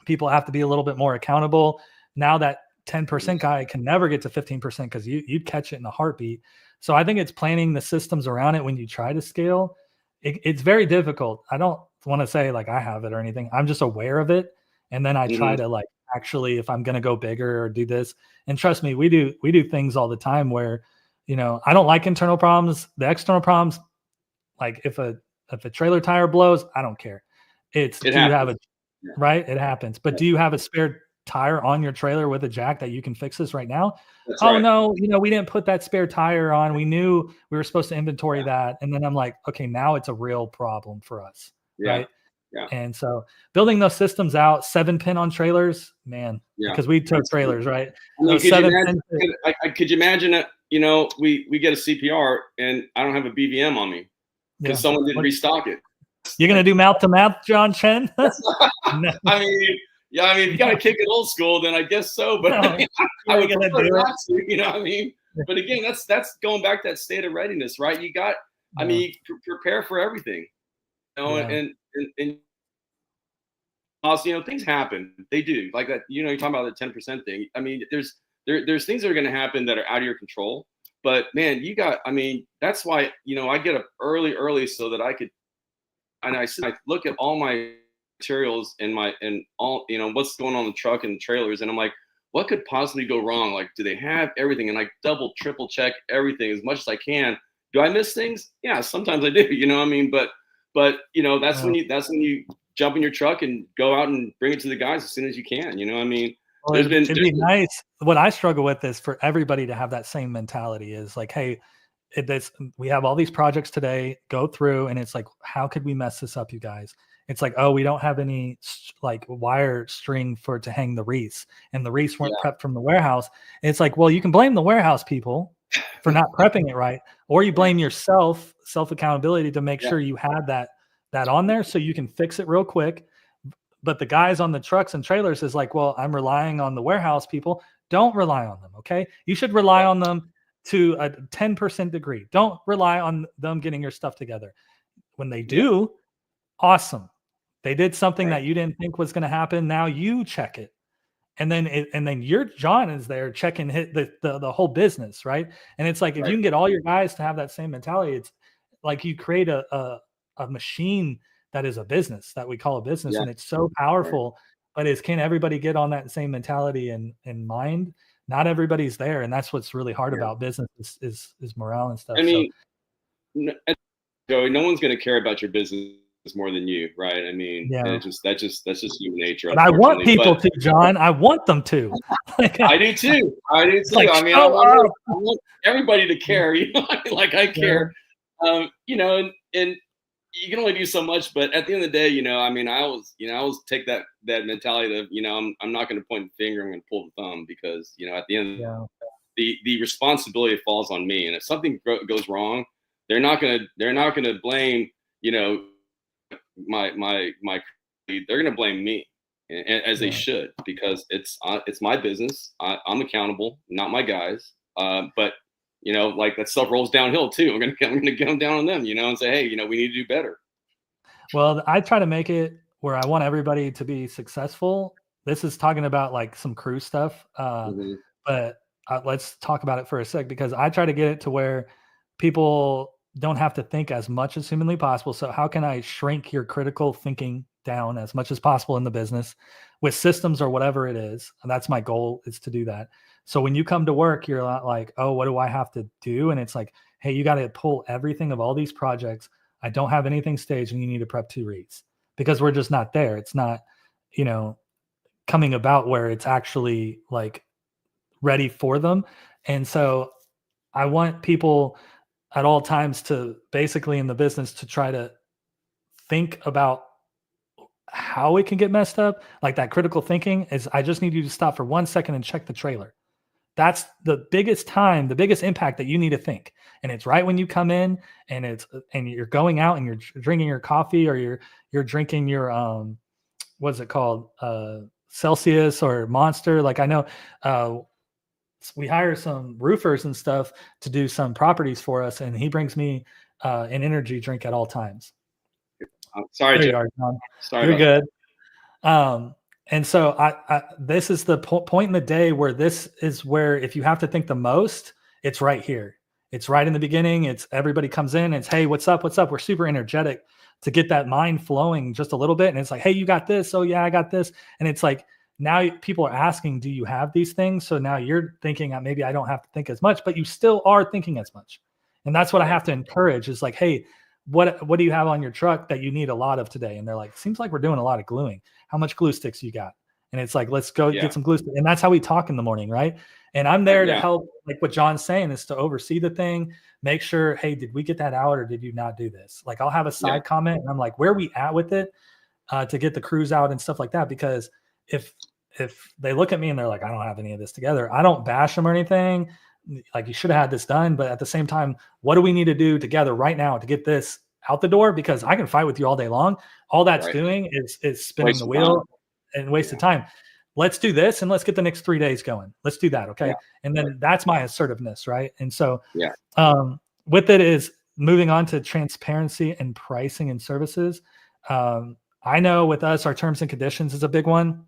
[SPEAKER 1] people have to be a little bit more accountable. Now that 10% guy can never get to 15% because you'd catch it in a heartbeat. So I think it's planning the systems around it when you try to scale. It's very difficult. I don't want to say like I have it or anything. I'm just aware of it. And then I try
[SPEAKER 2] Hmm.
[SPEAKER 1] to like actually, if I'm going to go bigger or do this, and trust me, we do things all the time where, I don't like internal problems. The external problems, like if a trailer tire blows, I don't care. It's
[SPEAKER 2] It
[SPEAKER 1] do you have
[SPEAKER 2] happens.
[SPEAKER 1] a
[SPEAKER 2] Yeah.
[SPEAKER 1] right? It happens. But
[SPEAKER 2] Yeah.
[SPEAKER 1] do you have a spare tire on your trailer with a jack that you can fix this right now?
[SPEAKER 2] That's
[SPEAKER 1] Oh
[SPEAKER 2] right.
[SPEAKER 1] no, we didn't put that spare tire on. We knew we were supposed to inventory that. And then I'm like, okay, now it's a real problem for us.
[SPEAKER 2] Yeah.
[SPEAKER 1] Right.
[SPEAKER 2] Yeah.
[SPEAKER 1] And so building those systems out, 7-pin on trailers, man,
[SPEAKER 2] Yeah.
[SPEAKER 1] because we tow
[SPEAKER 2] That's good.
[SPEAKER 1] trailers, right?
[SPEAKER 2] I mean,
[SPEAKER 1] Those
[SPEAKER 2] could you
[SPEAKER 1] 7 pin.
[SPEAKER 2] imagine? Could you imagine that? We get a CPR and I don't have a BVM on me because
[SPEAKER 1] Yeah.
[SPEAKER 2] someone didn't
[SPEAKER 1] What,
[SPEAKER 2] restock it.
[SPEAKER 1] you're gonna
[SPEAKER 2] Like,
[SPEAKER 1] do mouth to mouth, John Chen?
[SPEAKER 2] that's not,
[SPEAKER 1] No,
[SPEAKER 2] I mean, yeah. I mean, if you got to kick it old school, then I guess so. But I,
[SPEAKER 1] no,
[SPEAKER 2] mean,
[SPEAKER 1] you
[SPEAKER 2] I
[SPEAKER 1] ain't
[SPEAKER 2] would
[SPEAKER 1] gonna
[SPEAKER 2] prefer
[SPEAKER 1] do it.
[SPEAKER 2] not to. You know what I mean? But again, that's going back to that state of readiness, right? You got. I
[SPEAKER 1] Yeah,
[SPEAKER 2] mean, prepare for everything.
[SPEAKER 1] yeah,
[SPEAKER 2] And also, things happen. They do. Like that. You're talking about the 10% thing. I mean, there's things that are going to happen that are out of your control. But man, you got. I mean, that's why I get up early so that I could. And I look at all my materials and all what's going on in the truck and the trailers, and I'm like, what could possibly go wrong? Like, do they have everything? And I double, triple check everything as much as I can. Do I miss things? Yeah, sometimes I do. You know what I mean? But
[SPEAKER 1] yeah.
[SPEAKER 2] that's when you jump in your truck and go out and bring it to the guys as soon as you can. You know what I mean?
[SPEAKER 1] Well,
[SPEAKER 2] There's been
[SPEAKER 1] it'd be nice. What I struggle with is for everybody to have that same mentality is like, hey, we have all these projects today, go through, and it's like, how could we mess this up, you guys? It's like, oh, we don't have any like wire string to hang the wreaths, and the wreaths weren't
[SPEAKER 2] yeah,
[SPEAKER 1] prepped from the warehouse. And it's like, well, you can blame the warehouse people for not prepping it right, or you
[SPEAKER 2] yeah,
[SPEAKER 1] blame yourself, self accountability to make
[SPEAKER 2] yeah,
[SPEAKER 1] sure you had that on there so you can fix it real quick. But the guys on the trucks and trailers is like, well, I'm relying on the warehouse people. Don't rely on them. Okay. You should rely on them to a 10% degree. Don't rely on them getting your stuff together. When they
[SPEAKER 2] yeah,
[SPEAKER 1] do, awesome. They did something
[SPEAKER 2] right,
[SPEAKER 1] that you didn't think was going to happen. Now you check it. And then your John is there checking the whole business, right? And it's like if you
[SPEAKER 2] right,
[SPEAKER 1] can get all your guys to have that same mentality, it's like you create a machine that is a business that we call a business,
[SPEAKER 2] yeah,
[SPEAKER 1] and it's so
[SPEAKER 2] right,
[SPEAKER 1] powerful. But can everybody get on that same mentality and mind? Not everybody's there, and that's what's really hard
[SPEAKER 2] yeah.
[SPEAKER 1] about business is morale and
[SPEAKER 2] I
[SPEAKER 1] stuff. So
[SPEAKER 2] mean, Joey, no one's going to care about your business more than you, right? I mean, and
[SPEAKER 1] yeah,
[SPEAKER 2] that's just human nature,
[SPEAKER 1] but I want
[SPEAKER 2] unfortunately.
[SPEAKER 1] people
[SPEAKER 2] But
[SPEAKER 1] to, John. I want them to. Like,
[SPEAKER 2] I do too. I do
[SPEAKER 1] it's
[SPEAKER 2] too.
[SPEAKER 1] like
[SPEAKER 2] I mean, I
[SPEAKER 1] show
[SPEAKER 2] want
[SPEAKER 1] up.
[SPEAKER 2] I want everybody to care. Like I
[SPEAKER 1] Yeah,
[SPEAKER 2] care. And you can only do so much. But at the end of the day, I mean, I always take that mentality of, I'm not going to point the finger. I'm going to pull the thumb because, at the end,
[SPEAKER 1] yeah,
[SPEAKER 2] the responsibility falls on me. And if something goes wrong, they're not gonna blame, you know, my they're going to blame me, as they
[SPEAKER 1] yeah.
[SPEAKER 2] should, because it's my business. I'm accountable, not my guys. But like that stuff rolls downhill too. I'm gonna get them down on them, and say, hey, we need to do better.
[SPEAKER 1] Well, I try to make it where I want everybody to be successful. This is talking about like some crew stuff,
[SPEAKER 2] Hmm.
[SPEAKER 1] but let's talk about it for a sec because I try to get it to where people don't have to think as much as humanly possible. So, how can I shrink your critical thinking down as much as possible in the business with systems or whatever it is. And that's my goal, is to do that. So when you come to work, you're not like, oh, what do I have to do? And it's like, hey, you got to pull everything of all these projects. I don't have anything staged, and you need to prep 2 reads, because we're just not there. It's not, you know, coming about where it's actually like ready for them. And so I want people at all times to basically in the business to try to think about how it can get messed up. Like that critical thinking is, I just need you to stop for 1 second and check the trailer. That's the biggest time, the biggest impact that you need to think. And it's right when you come in, and you're going out and you're drinking your coffee, or you're drinking your what's it called? Celsius or Monster. Like I know we hire some roofers and stuff to do some properties for us, and he brings me an energy drink at all times.
[SPEAKER 2] Sorry,
[SPEAKER 1] There
[SPEAKER 2] Jeff.
[SPEAKER 1] you are, John.
[SPEAKER 2] Sorry
[SPEAKER 1] You're
[SPEAKER 2] about
[SPEAKER 1] good. And so this is the point in the day where this is where, if you have to think the most, it's right here. It's right in the beginning. It's everybody comes in. It's, hey, what's up? What's up? We're super energetic to get that mind flowing just a little bit. And it's like, hey, you got this. Oh yeah, I got this. And it's like, now people are asking, do you have these things? So now you're thinking, maybe I don't have to think as much, but you still are thinking as much. And that's what I have to encourage, is like, hey, what do you have on your truck that you need a lot of today? And they're like, seems like we're doing a lot of gluing. How much glue sticks you got? And it's like, let's go get some glue sticks. And that's how we talk in the morning, right? And I'm there to help, like what John's saying, is to oversee the thing, make sure, hey, did we get that out, or did you not do this? Like I'll have a side comment, and I'm like, where are we at with it, to get the crews out and stuff like that? Because if they look at me and they're like, I don't have any of this together, I don't bash them or anything. Like, you should have had this done. But at the same time, what do we need to do together right now to get this out the door? Because I can fight with you all day long. All that's doing is spinning the wheel and wasted time. Let's do this, and let's get the next 3 days going. Let's do that. Okay. And then that's my assertiveness. Right. And so with it is moving on to transparency and pricing and services. I know with us, our terms and conditions is a big one.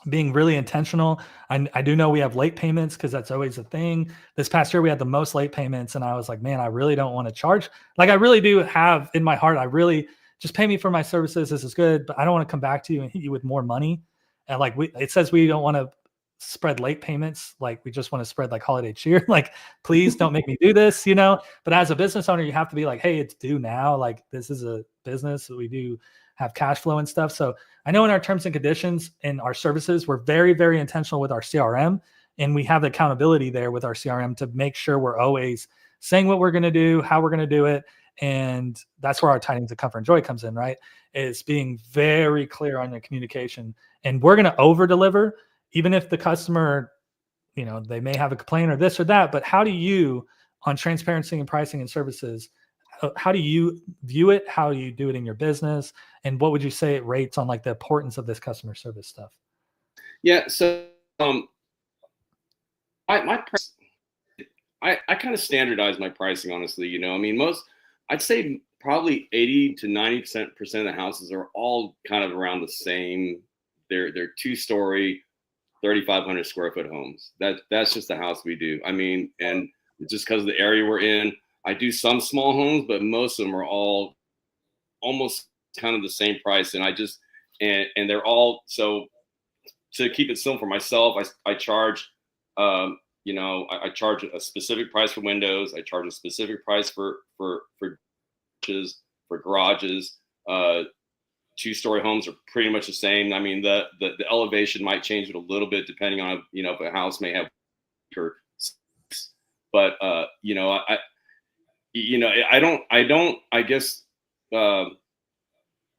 [SPEAKER 1] Being really intentional. I do know we have late payments, because that's always a thing. This past year we had the most late payments, and I was like, man, I really don't want to charge. Like I really do have in my heart, I really just pay me for my services. This is good, but I don't want to come back to you and hit you with more money. And like it says we don't want to spread late payments. Like we just want to spread like holiday cheer. Like, please don't make me do this, But as a business owner, you have to be like, hey, it's due now. Like this is a business that we do have cash flow and stuff. So I know in our terms and conditions and our services, we're very, very intentional with our CRM, and we have the accountability there with our CRM to make sure we're always saying what we're going to do, how we're going to do it. And that's where our tidings of comfort and joy comes in, right? Is being very clear on your communication. And we're going to over deliver, even if the customer, they may have a complaint or this or that. But how do you, on transparency and pricing and services, how do you view it? How do you do it in your business? And what would you say it rates on like the importance of this customer service stuff?
[SPEAKER 2] Yeah. So, I kind of standardize my pricing, honestly. I mean, I'd say probably 80 to 90% of the houses are all kind of around the same. They're 2-story, 3,500 square foot homes. That's just the house we do. I mean, and just because of the area we're in, I do some small homes, but most of them are all almost kind of the same price. And and they're all, so to keep it simple for myself, I charge, I charge a specific price for windows. I charge a specific price for garages. 2-story homes are pretty much the same. I mean, the elevation might change it a little bit depending on, if a house may have, but I guess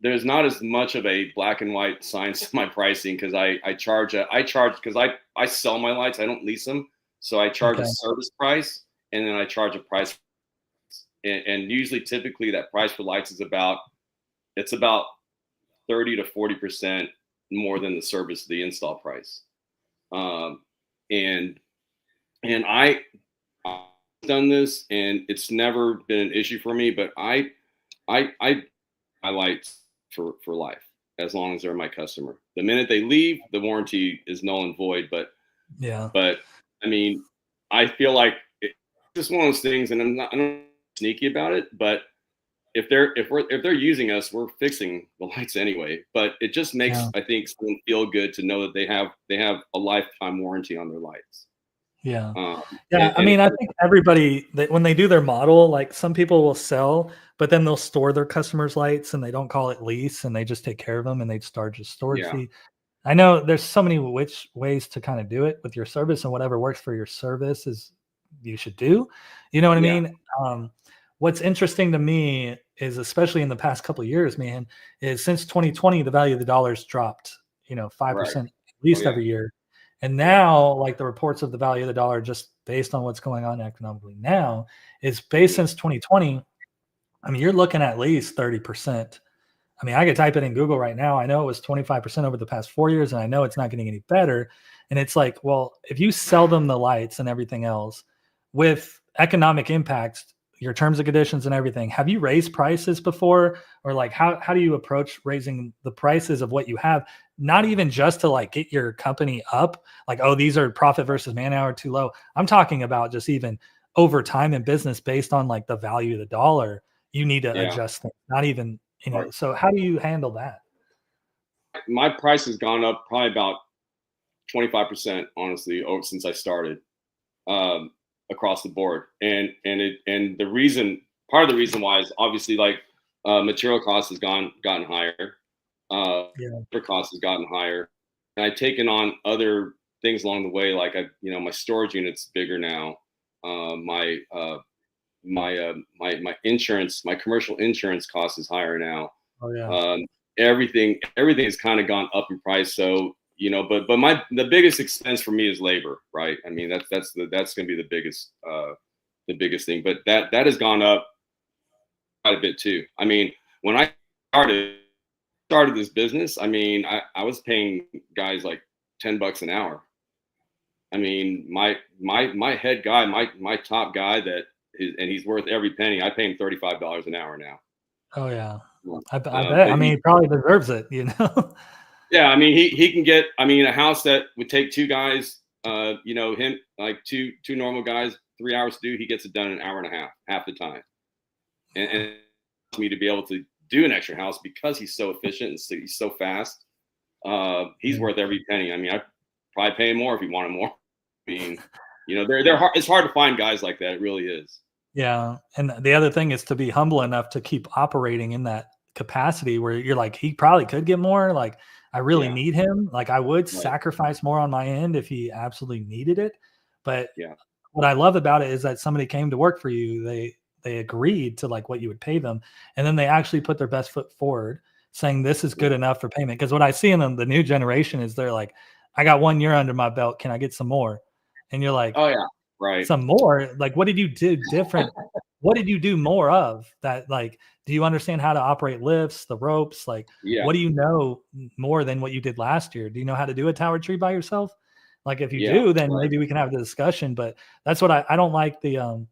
[SPEAKER 2] there's not as much of a black and white science to my pricing, because I charge because I sell my lights. I don't lease them. So I charge a service price, and then I charge a price. And usually typically that price for lights is about 30 to 40% more than the install price. And I've done this, and it's never been an issue for me, but I lights for life, as long as they're my customer. The minute they leave, the warranty is null and void. But I mean, I feel like it's just one of those things, and I'm not sneaky about it, but if they're using us, we're fixing the lights anyway. But it just
[SPEAKER 1] Yeah.
[SPEAKER 2] makes, I think, someone feel good to know that they have a lifetime warranty on their lights.
[SPEAKER 1] Yeah.
[SPEAKER 2] Um,
[SPEAKER 1] Yeah, I
[SPEAKER 2] and
[SPEAKER 1] mean, I think everybody when they do their model, like some people will sell, but then they'll store their customers' lights and they don't call it lease and they just take care of them and they charge a storage
[SPEAKER 2] yeah,
[SPEAKER 1] fee. I know there's so many which ways to kind of do it with your service, and whatever works for your service is you should do. You know what I
[SPEAKER 2] yeah,
[SPEAKER 1] mean? What's interesting to me is, especially in the past couple of years, man, is since 2020 the value of the dollar's dropped,
[SPEAKER 2] right.
[SPEAKER 1] 5% at
[SPEAKER 2] Oh
[SPEAKER 1] least
[SPEAKER 2] yeah,
[SPEAKER 1] every year. And
[SPEAKER 2] yeah,
[SPEAKER 1] now, like the reports of the value of the dollar, just based on what's going on economically now, is based
[SPEAKER 2] mhm,
[SPEAKER 1] since 2020. I mean, you're looking at least 30%. I mean, I could type it in Google right now. I know it was 25% over the past 4 years, and I know it's not getting any better. And it's like, well, if you sell them the lights and everything else with economic impacts, your terms and conditions and everything, have you raised prices before? Or like how do you approach raising the prices of what you have? Not even just to like get your company up, like, oh, these are profit versus man hour too low. I'm talking about just even over time in business based on like the value of the dollar, you need to
[SPEAKER 2] yeah.
[SPEAKER 1] adjust things, not even
[SPEAKER 2] Right.
[SPEAKER 1] so how do you handle that?
[SPEAKER 2] My price has gone up probably about 25%, honestly, over since I started, um, across the board. And the reason, part of the reason why is obviously like material costs has gotten higher,
[SPEAKER 1] Yeah.
[SPEAKER 2] labor costs has gotten higher, and I've taken on other things along the way. Like my storage unit's bigger now. My insurance, my commercial insurance cost is higher now.
[SPEAKER 1] Oh, yeah.
[SPEAKER 2] Um, everything has kind of gone up in price. So but the biggest expense for me is labor, right? I mean that's going to be the biggest thing. But that has gone up quite a bit too. I mean, when I started started this business, I mean, I was paying guys like $10 an hour. I mean, my head guy, my top guy that is, and he's worth every penny. I pay him $35 an hour now.
[SPEAKER 1] Oh, yeah.
[SPEAKER 2] Well,
[SPEAKER 1] I bet.
[SPEAKER 2] But
[SPEAKER 1] I mean,
[SPEAKER 2] he,
[SPEAKER 1] he probably deserves it, you know?
[SPEAKER 2] yeah, I mean, he can get. I mean, a house that would take two guys, him like two normal guys, 3 hours to do, he gets it done in an hour and a half the time. And me to be able to do an extra house because he's so efficient and he's so fast. He's
[SPEAKER 1] Yeah.
[SPEAKER 2] worth every penny. I mean, I probably pay him more if he wanted more. I mean, they're hard. It's hard to find guys like that. It really is.
[SPEAKER 1] Yeah, and the other thing is to be humble enough to keep operating in that capacity where you're like, "He probably could get more, like, I really
[SPEAKER 2] Yeah.
[SPEAKER 1] need him, like, I would
[SPEAKER 2] Right.
[SPEAKER 1] sacrifice more on my end if he absolutely needed it," but
[SPEAKER 2] Yeah.
[SPEAKER 1] what I love about it is that somebody came to work for you. They agreed to like what you would pay them, and then they actually put their best foot forward, saying this is good
[SPEAKER 2] Mhm.
[SPEAKER 1] enough for payment. Because what I see in them, the new generation is they're like, I got 1 year under my belt. Can I get some more? And you're like,
[SPEAKER 2] Oh yeah. Right.
[SPEAKER 1] some more? Like, what did you do different? What did you do more of that? Like, do you understand how to operate lifts, the ropes? Like,
[SPEAKER 2] Yeah.
[SPEAKER 1] what do you know more than what you did last year? Do you know how to do a tower tree by yourself? Like, if you
[SPEAKER 2] Yeah.
[SPEAKER 1] do, then
[SPEAKER 2] Right.
[SPEAKER 1] maybe we can have the discussion. But that's what I don't like the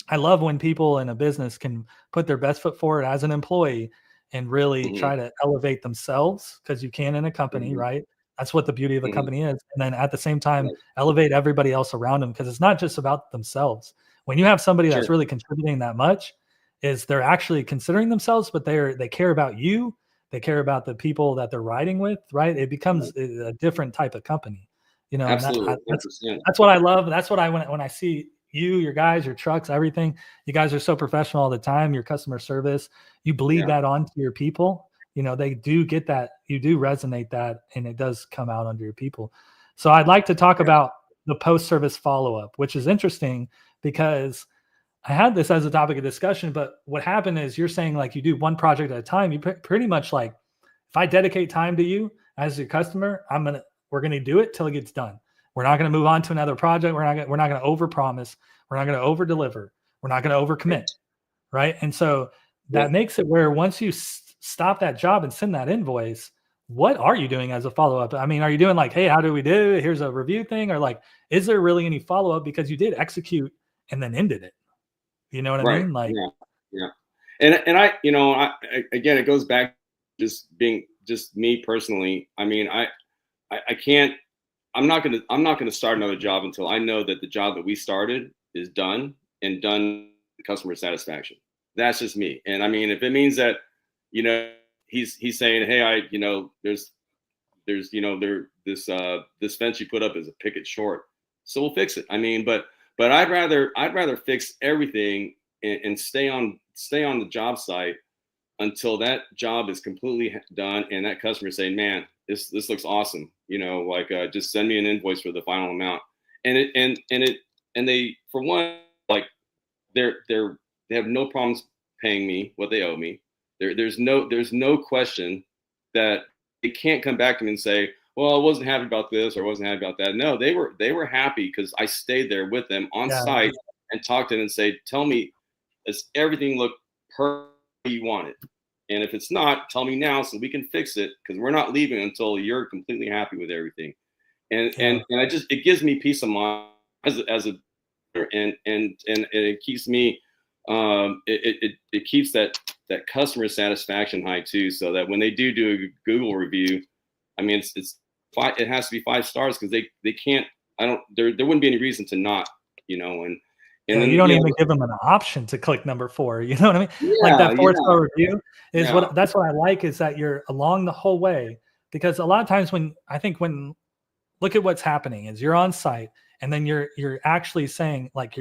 [SPEAKER 1] I love when people in a business can put their best foot forward as an employee and really
[SPEAKER 2] Hmm.
[SPEAKER 1] try to elevate themselves because you can in a company,
[SPEAKER 2] Hmm.
[SPEAKER 1] right? That's what the beauty of a
[SPEAKER 2] Hmm.
[SPEAKER 1] company is. And then at the same time,
[SPEAKER 2] Right.
[SPEAKER 1] elevate everybody else around them because it's not just about themselves. When you have somebody that's
[SPEAKER 2] Sure.
[SPEAKER 1] really contributing that much, is they're actually considering themselves, but they care about you. They care about the people that they're riding with, right? It becomes
[SPEAKER 2] Right.
[SPEAKER 1] a different type of company, and
[SPEAKER 2] Absolutely. 100%.
[SPEAKER 1] that's what I love. That's what I when I see you, your guys, your trucks, everything. You guys are so professional all the time. Your customer service, you bleed
[SPEAKER 2] Yeah.
[SPEAKER 1] that onto your people. They do get that. You do resonate that, and it does come out under your people. So I'd like to talk
[SPEAKER 2] Yeah.
[SPEAKER 1] about the post service follow up, which is interesting because I had this as a topic of discussion. But what happened is you're saying like you do one project at a time. You pretty much like if I dedicate time to you as your customer, we're gonna do it till it gets done. We're not gonna move on to another project. We're not gonna overpromise. We're not gonna over deliver. We're not gonna overcommit,
[SPEAKER 2] Right.
[SPEAKER 1] right? And so
[SPEAKER 2] Yeah.
[SPEAKER 1] that makes it where once you stop that job and send that invoice, what are you doing as a follow up? I mean, are you doing like, hey, how do we do? Here's a review thing, or like, is there really any follow up because you did execute and then ended it? You know what I
[SPEAKER 2] Right.
[SPEAKER 1] mean? Like,
[SPEAKER 2] Yeah. Yeah. And again, it goes back to just being just me personally. I mean, I can't. I'm not gonna start another job until I know that the job that we started is done and done to customer satisfaction. that's just me. And I mean, if it means that, you know, he's saying, hey, there's this fence you put up is a picket short, so we'll fix it. I mean, but I'd rather fix everything and stay on the job site until that job is completely done and that customer is saying, man, this looks awesome, like, just send me an invoice for the final amount. And they, for one, like, they have no problems paying me what they owe me. There's no question that they can't come back to me and say, well, I wasn't happy about this or I wasn't happy about that. No, they were happy because I stayed there with them on
[SPEAKER 1] Yeah.
[SPEAKER 2] site and talked to them and say, tell me, does everything look perfect you want it? And if it's not, tell me now so we can fix it, because we're not leaving until you're completely happy with everything. And
[SPEAKER 1] Yeah.
[SPEAKER 2] it gives me peace of mind as a and it keeps me it keeps that customer satisfaction high too, so that when they do a Google review, I mean, it's five, it has to be 5 stars, because they can't, I don't, there wouldn't be any reason to not, and
[SPEAKER 1] Yeah,
[SPEAKER 2] then,
[SPEAKER 1] you don't even give them an option to click number 4, you know what I mean? Like
[SPEAKER 2] yeah,
[SPEAKER 1] that
[SPEAKER 2] yeah,
[SPEAKER 1] 4-star review is
[SPEAKER 2] yeah,
[SPEAKER 1] that's what I like, is that you're along the whole way, because a lot of times when look at what's happening is you're on site, and then you're actually saying, like,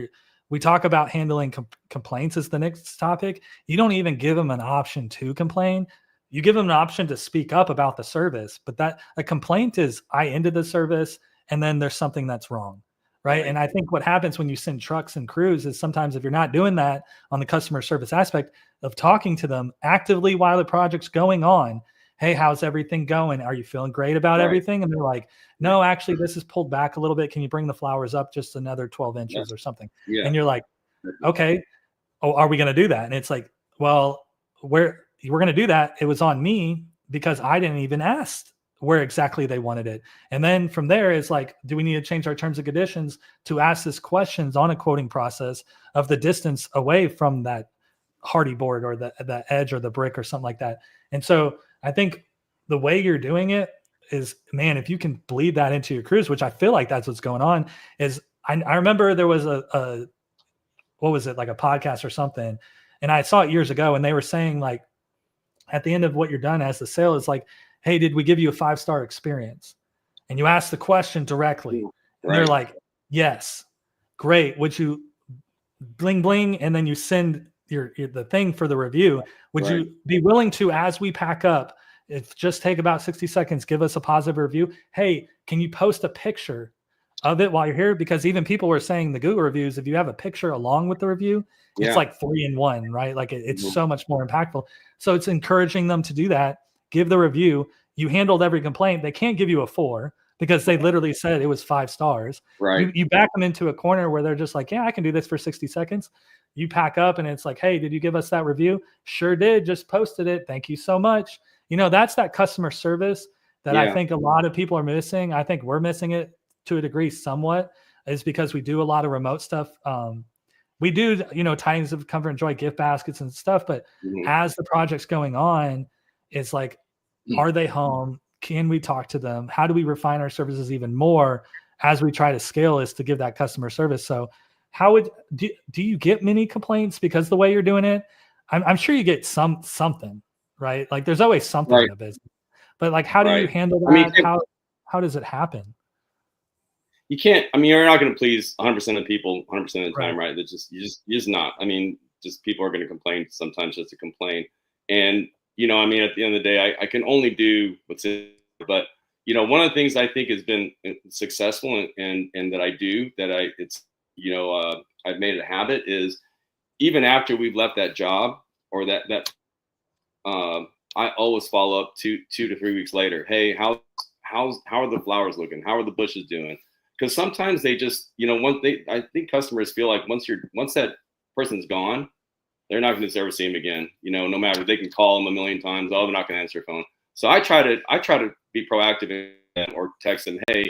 [SPEAKER 1] we talk about handling complaints as the next topic. You don't even give them an option to complain. You give them an option to speak up about the service, but that a complaint is, I ended the service and then there's something that's wrong. Right.
[SPEAKER 2] right,
[SPEAKER 1] And I think what happens when you send trucks and crews is, sometimes if you're not doing that on the customer service aspect of talking to them actively while the project's going on, hey, how's everything going? Are you feeling great about
[SPEAKER 2] right,
[SPEAKER 1] everything? And they're like,
[SPEAKER 2] right,
[SPEAKER 1] no, actually, this is pulled back a little bit. Can you bring the flowers up just another 12
[SPEAKER 2] yeah,
[SPEAKER 1] inches or something?
[SPEAKER 2] yeah,
[SPEAKER 1] And you're like, okay, oh, are we going to do that? And it's like, well, we're going to do that. It was on me because I didn't even ask where exactly they wanted it. And then from there is like, do we need to change our terms and conditions to ask this questions on a quoting process of the distance away from that hardy board or the edge or the brick or something like that? And so I think the way you're doing it is, man, if you can bleed that into your crews, which I feel like that's what's going on, is I remember there was a what was it, like a podcast or something, and I saw it years ago, and they were saying, like, at the end of what you're done as the sale is like, hey, did we give you a 5-star experience? And you ask the question directly, and they're
[SPEAKER 2] right,
[SPEAKER 1] like, yes, great. Would you bling bling, and then you send the thing for the review? Would
[SPEAKER 2] right,
[SPEAKER 1] you be willing to, as we pack up, if just take about 60 seconds, give us a positive review? Hey, can you post a picture of it while you're here? Because even people were saying the Google reviews, if you have a picture along with the review, it's
[SPEAKER 2] yeah,
[SPEAKER 1] like 3 in 1, right? Like it's
[SPEAKER 2] mhm,
[SPEAKER 1] so much more impactful. So it's encouraging them to do that. Give the review. You handled every complaint. They can't give you a 4 because they literally said it was 5 stars.
[SPEAKER 2] right,
[SPEAKER 1] You back them into a corner where they're just like, yeah, I can do this for 60 seconds. You pack up and it's like, hey, did you give us that review? Sure did. Just posted it. Thank you so much. That's that customer service that I
[SPEAKER 2] yeah,
[SPEAKER 1] think a lot of people are missing. I think we're missing it to a degree somewhat, is because we do a lot of remote stuff. We do, tidings of comfort and joy, gift baskets and stuff. But
[SPEAKER 2] mhm,
[SPEAKER 1] as the project's going on, it's like, are they home? Can we talk to them? How do we refine our services even more as we try to scale, is to give that customer service? So how would do you get many complaints because the way you're doing it? I'm sure you get something, right? Like there's always something
[SPEAKER 2] right,
[SPEAKER 1] in a business, but like, how do you
[SPEAKER 2] right.
[SPEAKER 1] handle
[SPEAKER 2] I mean,
[SPEAKER 1] that? How does it happen?
[SPEAKER 2] you can't, I mean, you're not going to please 100% of people 100% of the
[SPEAKER 1] Right.
[SPEAKER 2] time, right? That's just, you're just not. I mean, just people are going to complain sometimes just to complain. And, I mean, at the end of the day, I can only do what's in, but, one of the things I think has been successful, and that I do, that I've made it a habit, is even after we've left that job, or I always follow up 2 to 3 weeks later. Hey, how are the flowers looking? How are the bushes doing? Because sometimes they just, I think customers feel like once that person's gone, they're not going to ever see him again. No matter, they can call them a million times, oh, they're not going to answer your phone. So I try to be proactive, or text them, hey,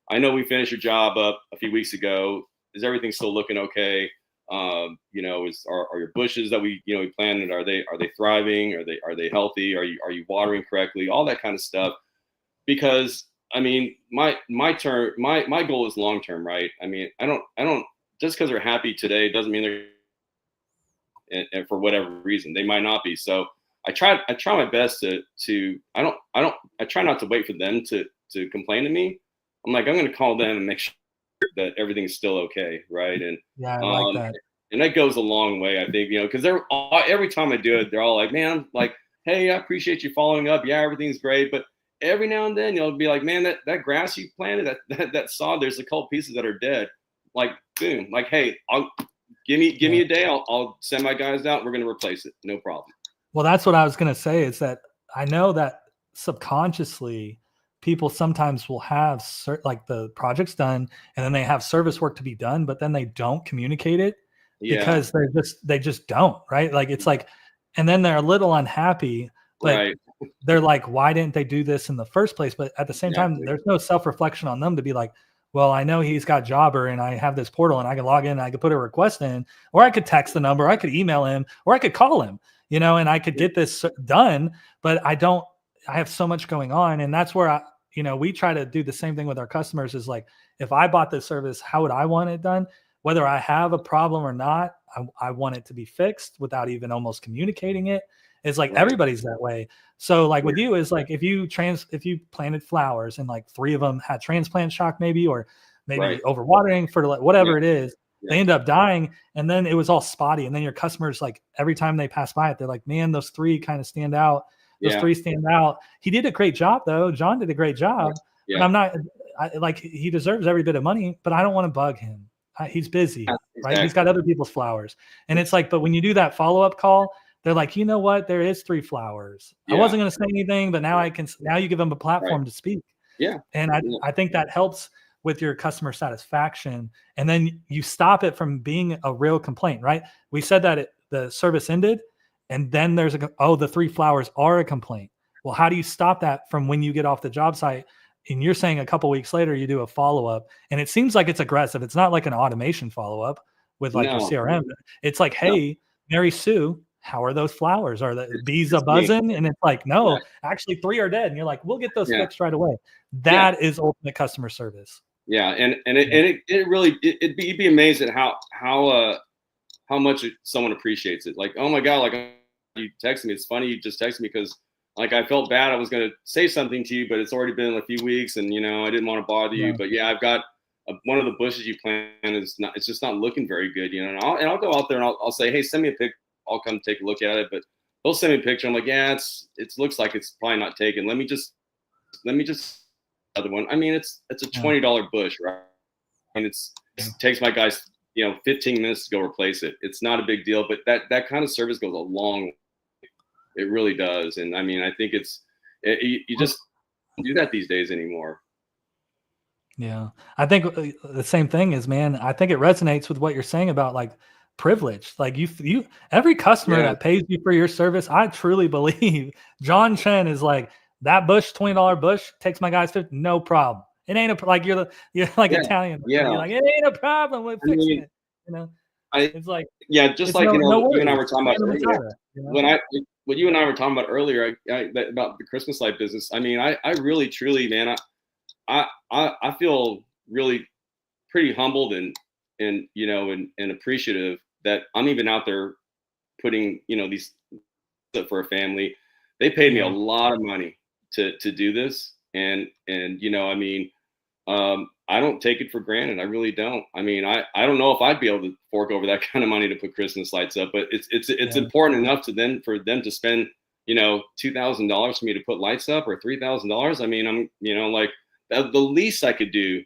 [SPEAKER 2] I know we finished your job up a few weeks ago. Is everything still looking okay? Are your bushes that we planted, are they thriving? Are they healthy? Are you watering correctly? All that kind of stuff. Because I mean, my goal is long term, right? I mean, I don't just because they're happy today doesn't mean they're. and for whatever reason, they might not be. So I try my best to I try not to wait for them to complain to me. I'm like, I'm going to call them and make sure that everything's still okay, right?
[SPEAKER 1] Yeah, I like
[SPEAKER 2] Um,
[SPEAKER 1] that.
[SPEAKER 2] and that goes a long way, I think, because every time I do it, they're all like, man, like, hey, I appreciate you following up. Yeah, everything's great, but every now and then you'll be like, man, that grass you planted, that sod, there's a couple pieces that are dead. Like, boom, like, hey, give me a day. I'll send my guys out. We're gonna replace it, no problem.
[SPEAKER 1] Well, that's what I was going to say is that I know that subconsciously people sometimes will have like the project's done and then they have service work to be done, but then they don't communicate it
[SPEAKER 2] Yeah,
[SPEAKER 1] because they just don't, right? Like it's like, and then they're a little unhappy, but
[SPEAKER 2] right,
[SPEAKER 1] they're like, why didn't they do this in the first place? But at the same time,
[SPEAKER 2] exactly.
[SPEAKER 1] there's no self-reflection on them to be like, well, I know he's got Jobber and I have this portal and I can log in and I could put a request in, or I could text the number, or I could email him, or I could call him, and I could get this done, but I have so much going on. And that's where we try to do the same thing with our customers is like, if I bought this service, how would I want it done? Whether I have a problem or not, I want it to be fixed without even almost communicating it. It's like
[SPEAKER 2] Right.
[SPEAKER 1] everybody's that way. So like with
[SPEAKER 2] Yeah.
[SPEAKER 1] you is like if you planted flowers and like 3 of them had transplant shock maybe, or maybe
[SPEAKER 2] Right.
[SPEAKER 1] overwatering for
[SPEAKER 2] Yeah.
[SPEAKER 1] whatever it is,
[SPEAKER 2] Yeah.
[SPEAKER 1] they end up dying and then it was all spotty. And then your customers, like every time they pass by it, they're like, man, those 3 kind of stand out. Those
[SPEAKER 2] Yeah.
[SPEAKER 1] 3 stand out. He did a great job though. John did a great job, but
[SPEAKER 2] Yeah.
[SPEAKER 1] I'm not like he deserves every bit of money, but I don't want to bug him. He's busy, right? He's got
[SPEAKER 2] Exactly.
[SPEAKER 1] other people's flowers. And it's like, but when you do that follow-up call, they're like, you know what? There is 3 flowers. I
[SPEAKER 2] Yeah.
[SPEAKER 1] wasn't going to say anything, but now now you give them a
[SPEAKER 2] Right.
[SPEAKER 1] platform to speak.
[SPEAKER 2] Yeah.
[SPEAKER 1] And
[SPEAKER 2] Yeah.
[SPEAKER 1] I think that helps with your customer satisfaction. And then you stop it from being a real complaint, right? We said that the service ended and then there's the 3 flowers are a complaint. Well, how do you stop that from when you get off the job site? And you're saying a couple weeks later, you do a follow-up and it seems like it's aggressive. It's not like an automation follow-up with like your
[SPEAKER 2] No.
[SPEAKER 1] CRM. It's like,
[SPEAKER 2] No.
[SPEAKER 1] hey, Mary Sue, how are those flowers? Are the bees a
[SPEAKER 2] It's me.
[SPEAKER 1] buzzing? And it's like,
[SPEAKER 2] Yeah.
[SPEAKER 1] no, actually 3 are dead. And you're like, we'll get those
[SPEAKER 2] Yeah.
[SPEAKER 1] fixed right away.
[SPEAKER 2] Yeah.
[SPEAKER 1] That is ultimate customer service.
[SPEAKER 2] Yeah. And
[SPEAKER 1] Yeah.
[SPEAKER 2] it really you'd be amazed at how much someone appreciates it. Like, oh my God, like you text me. It's funny you just texted me because like I felt bad. I was gonna say something to you, but it's already been a few weeks, and I didn't want to bother you.
[SPEAKER 1] Yeah.
[SPEAKER 2] But yeah, I've got one of the bushes you planted is not. It's just not looking very good, And I'll go out there and I'll say, hey, send me a pic. I'll come take a look at it. But they'll send me a picture. I'm like, yeah, it looks like it's probably not taken. Let me just other one. I mean, it's a $20 bush, right? And it takes my guys 15 minutes to go replace it. It's not a big deal, but that kind of service goes a long way. It really does. And I mean, I think you just don't do that these days anymore.
[SPEAKER 1] Yeah. I think the same thing is, man, I think it resonates with what you're saying about like privilege. Like every customer
[SPEAKER 2] Yeah.
[SPEAKER 1] that pays you for your service, I truly believe John Chen is like, that bush, $20 bush takes my guys 50, no problem. It ain't like you're like
[SPEAKER 2] Yeah.
[SPEAKER 1] Italian.
[SPEAKER 2] Yeah.
[SPEAKER 1] You're like, it ain't a problem with fixing it. It's like,
[SPEAKER 2] Just
[SPEAKER 1] it's
[SPEAKER 2] like,
[SPEAKER 1] no
[SPEAKER 2] you and I
[SPEAKER 1] worries.
[SPEAKER 2] were talking about earlier,
[SPEAKER 1] Matata,
[SPEAKER 2] what you and I were talking about earlier about the Christmas light business. I mean, I really, truly, man, I feel really pretty humbled and and appreciative that I'm even out there putting these up for a family. They paid me a lot of money to do this, and I mean, I don't take it for granted. I really don't. I mean, I don't know if I'd be able to fork over that kind of money to put Christmas lights up, but it's important enough for them to spend $2,000 for me to put lights up, or $3,000. I mean, I'm like the least I could do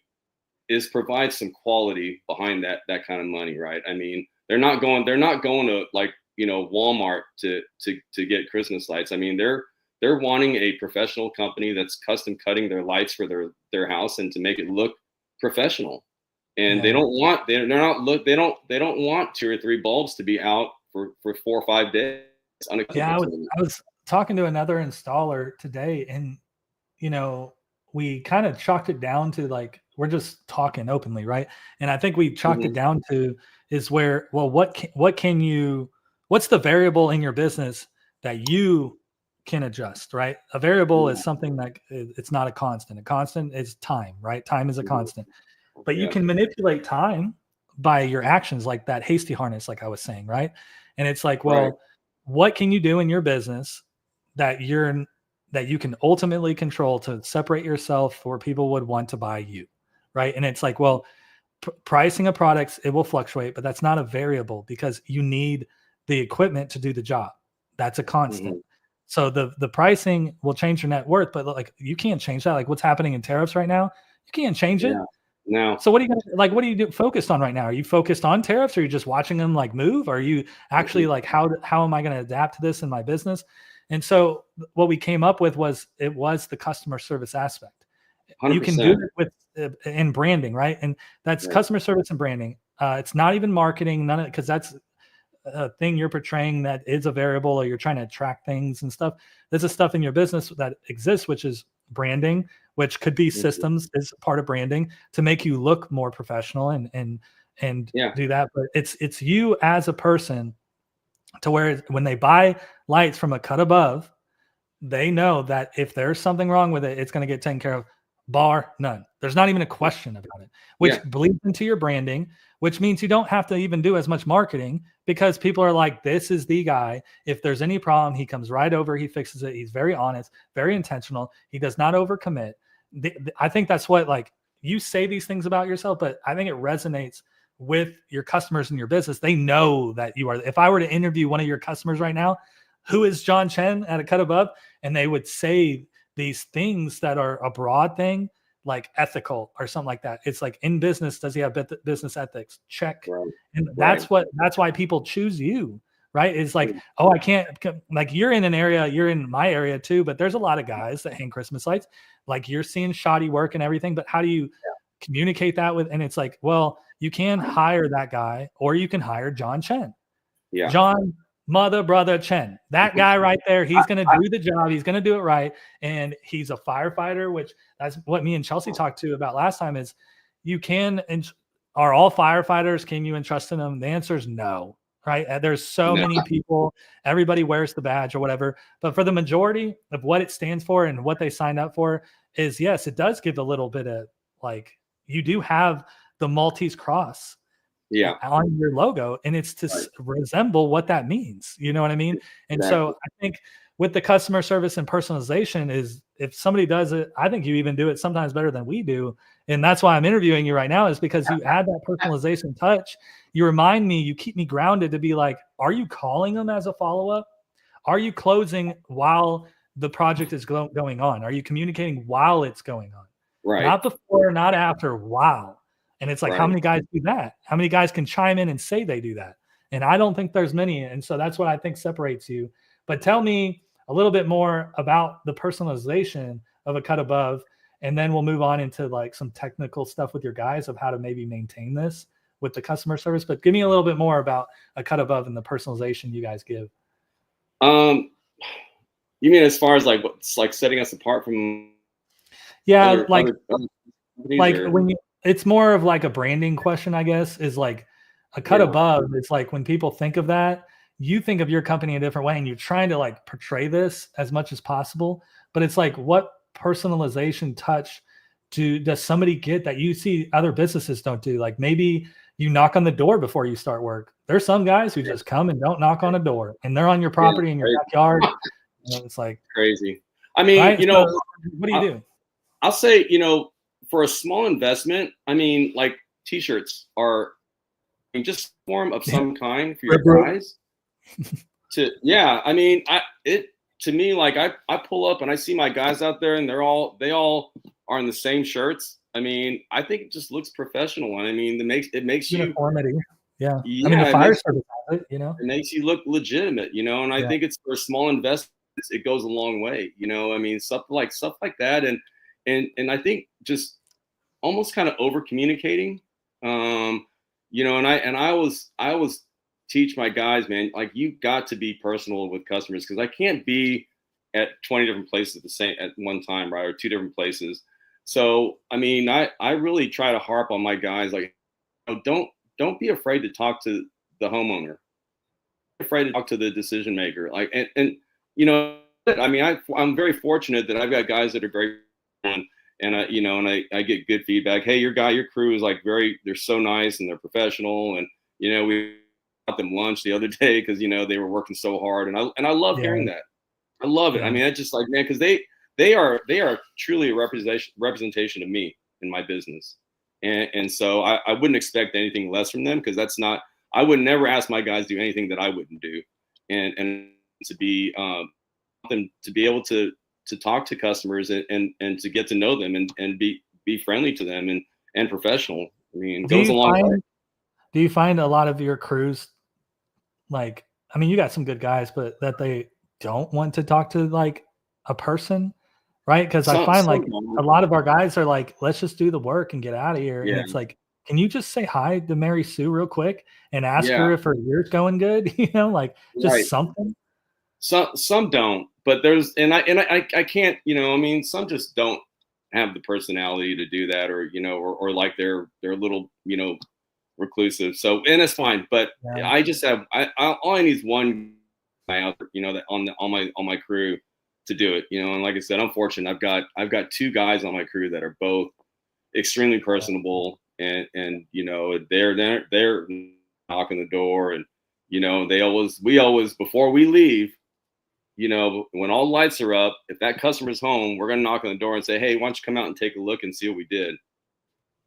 [SPEAKER 2] is provide some quality behind that kind of money, right? I mean, they're not going to like Walmart to get Christmas lights. I mean, they're wanting a professional company that's custom cutting their lights for their house and to make it look professional. And they don't want they don't want 2 or 3 bulbs to be out for 4 or 5 days. It's
[SPEAKER 1] Yeah,
[SPEAKER 2] unacceptable to them.
[SPEAKER 1] I was talking to another installer today, and we kind of chalked it down to like we're just talking openly, right? And I think we chalked it down to is where, well, what's the variable in your business that you can adjust, right? A variable is something that it's not a constant. A constant is time, right? Time is a constant, but you
[SPEAKER 2] Yeah.
[SPEAKER 1] can manipulate time by your actions, like that hasty harness, like I was saying, right? And it's like,
[SPEAKER 2] Right.
[SPEAKER 1] well, what can you do in your business that you can ultimately control to separate yourself where people would want to buy you, right? And it's like, well, pricing of products, it will fluctuate, but that's not a variable because you need the equipment to do the job. That's a constant.
[SPEAKER 2] Mm-hmm.
[SPEAKER 1] So the pricing will change your net worth, but like you can't change that. Like what's happening in tariffs right now, you can't change it.
[SPEAKER 2] Yeah. No.
[SPEAKER 1] So what are you gonna like? What are you focused on right now? Are you focused on tariffs, or are you just watching them like move? Or are you actually
[SPEAKER 2] Mm-hmm.
[SPEAKER 1] like how am I going to adapt to this in my business? And so what we came up with was the customer service aspect. You can do
[SPEAKER 2] 100%.
[SPEAKER 1] it with in branding, right? And that's
[SPEAKER 2] Right.
[SPEAKER 1] customer service and branding. It's not even marketing, none of because that's a thing you're portraying that is a variable, or you're trying to attract things and stuff. There's a stuff in your business that exists, which is branding, which could be
[SPEAKER 2] Mm-hmm.
[SPEAKER 1] systems is part of branding to make you look more professional and
[SPEAKER 2] Yeah.
[SPEAKER 1] do that. But it's you as a person to where when they buy lights from a cut above, they know that if there's something wrong with it, it's going to get taken care of, bar none. There's not even a question about it, which
[SPEAKER 2] Yeah.
[SPEAKER 1] bleeds into your branding, which means you don't have to even do as much marketing because people are like, this is the guy. If there's any problem, he comes right over, he fixes it. He's very honest, very intentional. He does not overcommit. I think that's what, like, you say these things about yourself, but I think it resonates with your customers in your business. They know that you are. If I were to interview one of your customers right now, who is John Chen at a cut above? And they would say these things that are a broad thing, like ethical or something like that. It's like, in business, does he have business ethics? Check.
[SPEAKER 2] Right.
[SPEAKER 1] And
[SPEAKER 2] Right.
[SPEAKER 1] that's why people choose you, right? It's like, oh, I can't, like, you're in an area, you're in my area too, but there's a lot of guys that hang Christmas lights. Like, you're seeing shoddy work and everything, but how do you communicate that with? And it's like, well, you can hire that guy, or you can hire John Chen.
[SPEAKER 2] Yeah.
[SPEAKER 1] John Mother Brother Chen. That guy right there, he's going to do the job. He's going to do it right. And he's a firefighter, which that's what me and Chelsea talked to about last time is you can, and are all firefighters, can you entrust in them? The answer is no, right? There's so
[SPEAKER 2] No.
[SPEAKER 1] many people, everybody wears the badge or whatever. But for the majority of what it stands for and what they signed up for is, yes, it does give a little bit of, like, you do have the Maltese cross
[SPEAKER 2] Yeah.
[SPEAKER 1] on your logo, and it's to
[SPEAKER 2] Right.
[SPEAKER 1] resemble what that means. You know what I mean? And
[SPEAKER 2] Exactly.
[SPEAKER 1] so I think with the customer service and personalization is, if somebody does it, I think you even do it sometimes better than we do. And that's why I'm interviewing you right now, is because you add that personalization touch. You remind me, you keep me grounded to be like, are you calling them as a follow-up? Are you closing while the project is going on? Are you communicating while it's going on?
[SPEAKER 2] Right.
[SPEAKER 1] Not before, not after, wow. And it's like, how
[SPEAKER 2] Right.
[SPEAKER 1] many guys do that? How many guys can chime in and say they do that? And I don't think there's many. And so that's what I think separates you. But tell me a little bit more about the personalization of a cut above. And then we'll move on into like some technical stuff with your guys of how to maybe maintain this with the customer service. But give me a little bit more about a cut above and the personalization you guys give.
[SPEAKER 2] Um, you mean as far as like what's like setting us apart from
[SPEAKER 1] Yeah,
[SPEAKER 2] other companies,
[SPEAKER 1] like
[SPEAKER 2] or
[SPEAKER 1] when you, it's more of like a branding question, I guess, is like a cut
[SPEAKER 2] yeah.
[SPEAKER 1] above. It's like when people think of that, you think of your company a different way and you're trying to like portray this as much as possible. But it's like, what personalization touch does somebody get that you see other businesses don't do? Like, maybe you knock on the door before you start work. There's some guys who just come and don't knock on a door, and they're on your
[SPEAKER 2] Yeah.
[SPEAKER 1] property in your backyard. You know, it's like,
[SPEAKER 2] Crazy. I mean,
[SPEAKER 1] right. So what do you do?
[SPEAKER 2] I'll say, for a small investment, I mean, like t-shirts are, I mean, just form of some kind for your guys to, yeah. I mean, to me, like I pull up and I see my guys out there and they all are in the same shirts. I mean, I think it just looks professional. And I mean, it makes you,
[SPEAKER 1] Uniformity. Yeah. I mean, the
[SPEAKER 2] yeah,
[SPEAKER 1] fire service has it, you know?
[SPEAKER 2] it makes you look legitimate, and I
[SPEAKER 1] Yeah.
[SPEAKER 2] think it's for small investments, it goes a long way, I mean, stuff like that. And I think just almost kind of over communicating, and I always teach my guys, man, like, you got to be personal with customers, because I can't be at 20 different places at one time, right? Or two different places. So, I mean, I really try to harp on my guys, like, don't be afraid to talk to the homeowner, afraid to talk to the decision maker. Like, I mean, I'm very fortunate that I've got guys that are great, and I get good feedback. Hey, your crew is like they're so nice and they're professional, and we them lunch the other day because they were working so hard, and I love
[SPEAKER 1] Yeah.
[SPEAKER 2] hearing that. I love it. I
[SPEAKER 1] Yeah.
[SPEAKER 2] mean, that's just like, man, because they are truly a representation of me in my business, and so I wouldn't expect anything less from them, because that's not. I would never ask my guys to do anything that I wouldn't do, and to be them to be able to talk to customers, and to get to know them, and be friendly to them, and professional. I mean, it
[SPEAKER 1] Do
[SPEAKER 2] goes a
[SPEAKER 1] you
[SPEAKER 2] long way.
[SPEAKER 1] find do you find a lot of your crews, like, I mean, you got some good guys, but that they don't want to talk to like a person, right? Because I find
[SPEAKER 2] Some
[SPEAKER 1] like a
[SPEAKER 2] don't.
[SPEAKER 1] lot of our guys are like, let's just do the work and get out of here. And
[SPEAKER 2] Yeah,
[SPEAKER 1] it's like, can you just say hi to Mary Sue real quick and ask
[SPEAKER 2] yeah,
[SPEAKER 1] her if her year's going good? Like
[SPEAKER 2] right.
[SPEAKER 1] just something.
[SPEAKER 2] Some don't, but there's and I can't. I mean, some just don't have the personality to do that, or like they're a little reclusive. So, and it's fine. But
[SPEAKER 1] Yeah.
[SPEAKER 2] I just have all I need is one guy out there, that on my crew to do it. And like I said, I'm fortunate. I've got two guys on my crew that are both extremely personable, and they're knocking the door, and we always, before we leave, when all the lights are up, if that customer's home, we're gonna knock on the door and say, "Hey, why don't you come out and take a look and see what we did?"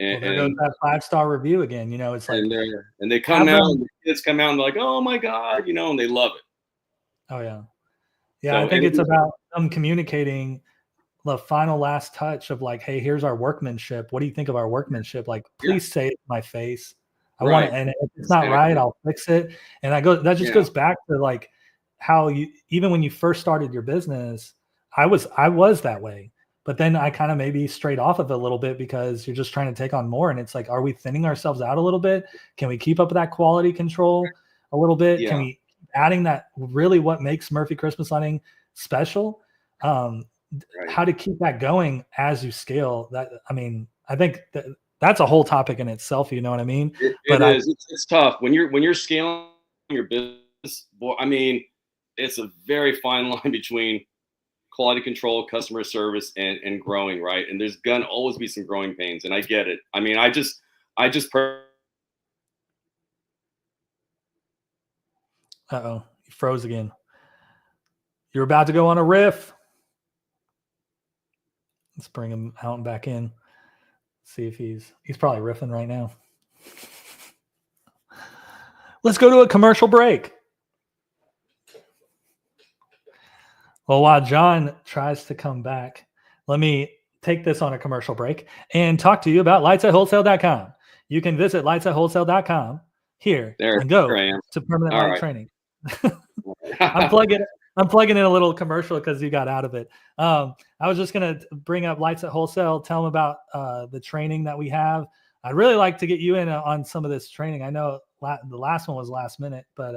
[SPEAKER 1] Well,
[SPEAKER 2] And
[SPEAKER 1] there goes
[SPEAKER 2] and
[SPEAKER 1] that 5-star review again. It's like
[SPEAKER 2] they come
[SPEAKER 1] have
[SPEAKER 2] out,
[SPEAKER 1] them.
[SPEAKER 2] and the kids come out, and they're like, "Oh my god," and they love it.
[SPEAKER 1] Oh yeah. Yeah. I
[SPEAKER 2] So,
[SPEAKER 1] think it's about them communicating the final last touch of like, hey, here's our workmanship. What do you think of our workmanship? Like,
[SPEAKER 2] yeah,
[SPEAKER 1] please say it to my face. I want
[SPEAKER 2] right,
[SPEAKER 1] to, and if it's not right,
[SPEAKER 2] exactly,
[SPEAKER 1] I'll fix it. And that just
[SPEAKER 2] yeah,
[SPEAKER 1] goes back to like how you, even when you first started your business, I was that way. But then I kind of maybe strayed off of it a little bit because you're just trying to take on more. And it's like, are we thinning ourselves out a little bit? Can we keep up with that quality control a little bit? Can
[SPEAKER 2] yeah,
[SPEAKER 1] we keep adding that really what makes Murphy Christmas Lighting special? Um,
[SPEAKER 2] right.
[SPEAKER 1] how to keep that going as you scale. That, I mean, I think that's a whole topic in itself. You know what I mean?
[SPEAKER 2] It
[SPEAKER 1] But
[SPEAKER 2] is. It's tough when you're scaling your business. Boy, I mean, it's a very fine line between quality control, customer service, and growing, right? And there's gonna always be some growing pains, and I get it. I mean, I just
[SPEAKER 1] oh, you froze again. You're about to go on a riff. Let's bring him out and back in. See if he's probably riffing right now. Let's go to a commercial break. Well, while John tries to come back, let me take this on a commercial break and talk to you about lightsatwholesale.com. You can visit lightsatwholesale.com here
[SPEAKER 2] there
[SPEAKER 1] and go
[SPEAKER 2] I am.
[SPEAKER 1] to permanent
[SPEAKER 2] All
[SPEAKER 1] light
[SPEAKER 2] right.
[SPEAKER 1] training. I'm plugging I'm plugging in a little commercial because you got out of it. I was just gonna bring up Lights at Wholesale, tell them about the training that we have. I'd really like to get you in on some of this training. I know the last one was last minute, but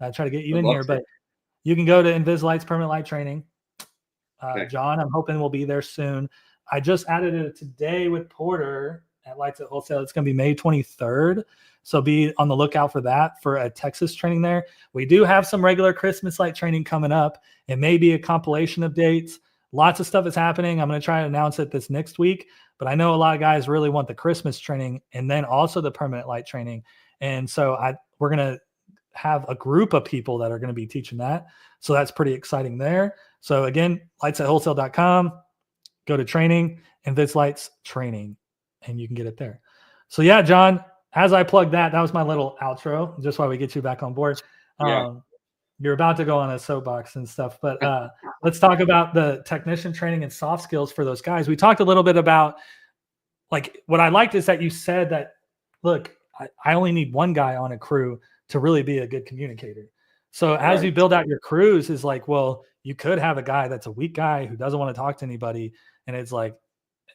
[SPEAKER 1] I try to get you
[SPEAKER 2] I'd
[SPEAKER 1] in
[SPEAKER 2] love
[SPEAKER 1] here.
[SPEAKER 2] to.
[SPEAKER 1] But you can go to Invislight's Permanent Light Training.
[SPEAKER 2] Okay.
[SPEAKER 1] John, I'm hoping we'll be there soon. I just added it today with Porter at Lights at Wholesale. It's going to be May 23rd. So be on the lookout for that, for a Texas training there. We do have some regular Christmas light training coming up. It may be a compilation of dates. Lots of stuff is happening. I'm going to try to announce it this next week, but I know a lot of guys really want the Christmas training and then also the permanent light training. And so we're going to have a group of people that are going to be teaching that. So that's pretty exciting there. So again, lightsatwholesale.com, go to training and Viz Lights training, and you can get it there. So yeah, John, as I plugged that was my little outro, just while we get you back on board.
[SPEAKER 2] Yeah.
[SPEAKER 1] You're about to go on a soapbox and stuff, but let's talk about the technician training and soft skills for those guys. We talked a little bit about, like, what I liked is that you said that, look, I only need one guy on a crew to really be a good communicator. So as
[SPEAKER 2] Right.
[SPEAKER 1] you build out your crews, is like, well, you could have a guy that's a weak guy who doesn't want to talk to anybody. And it's like,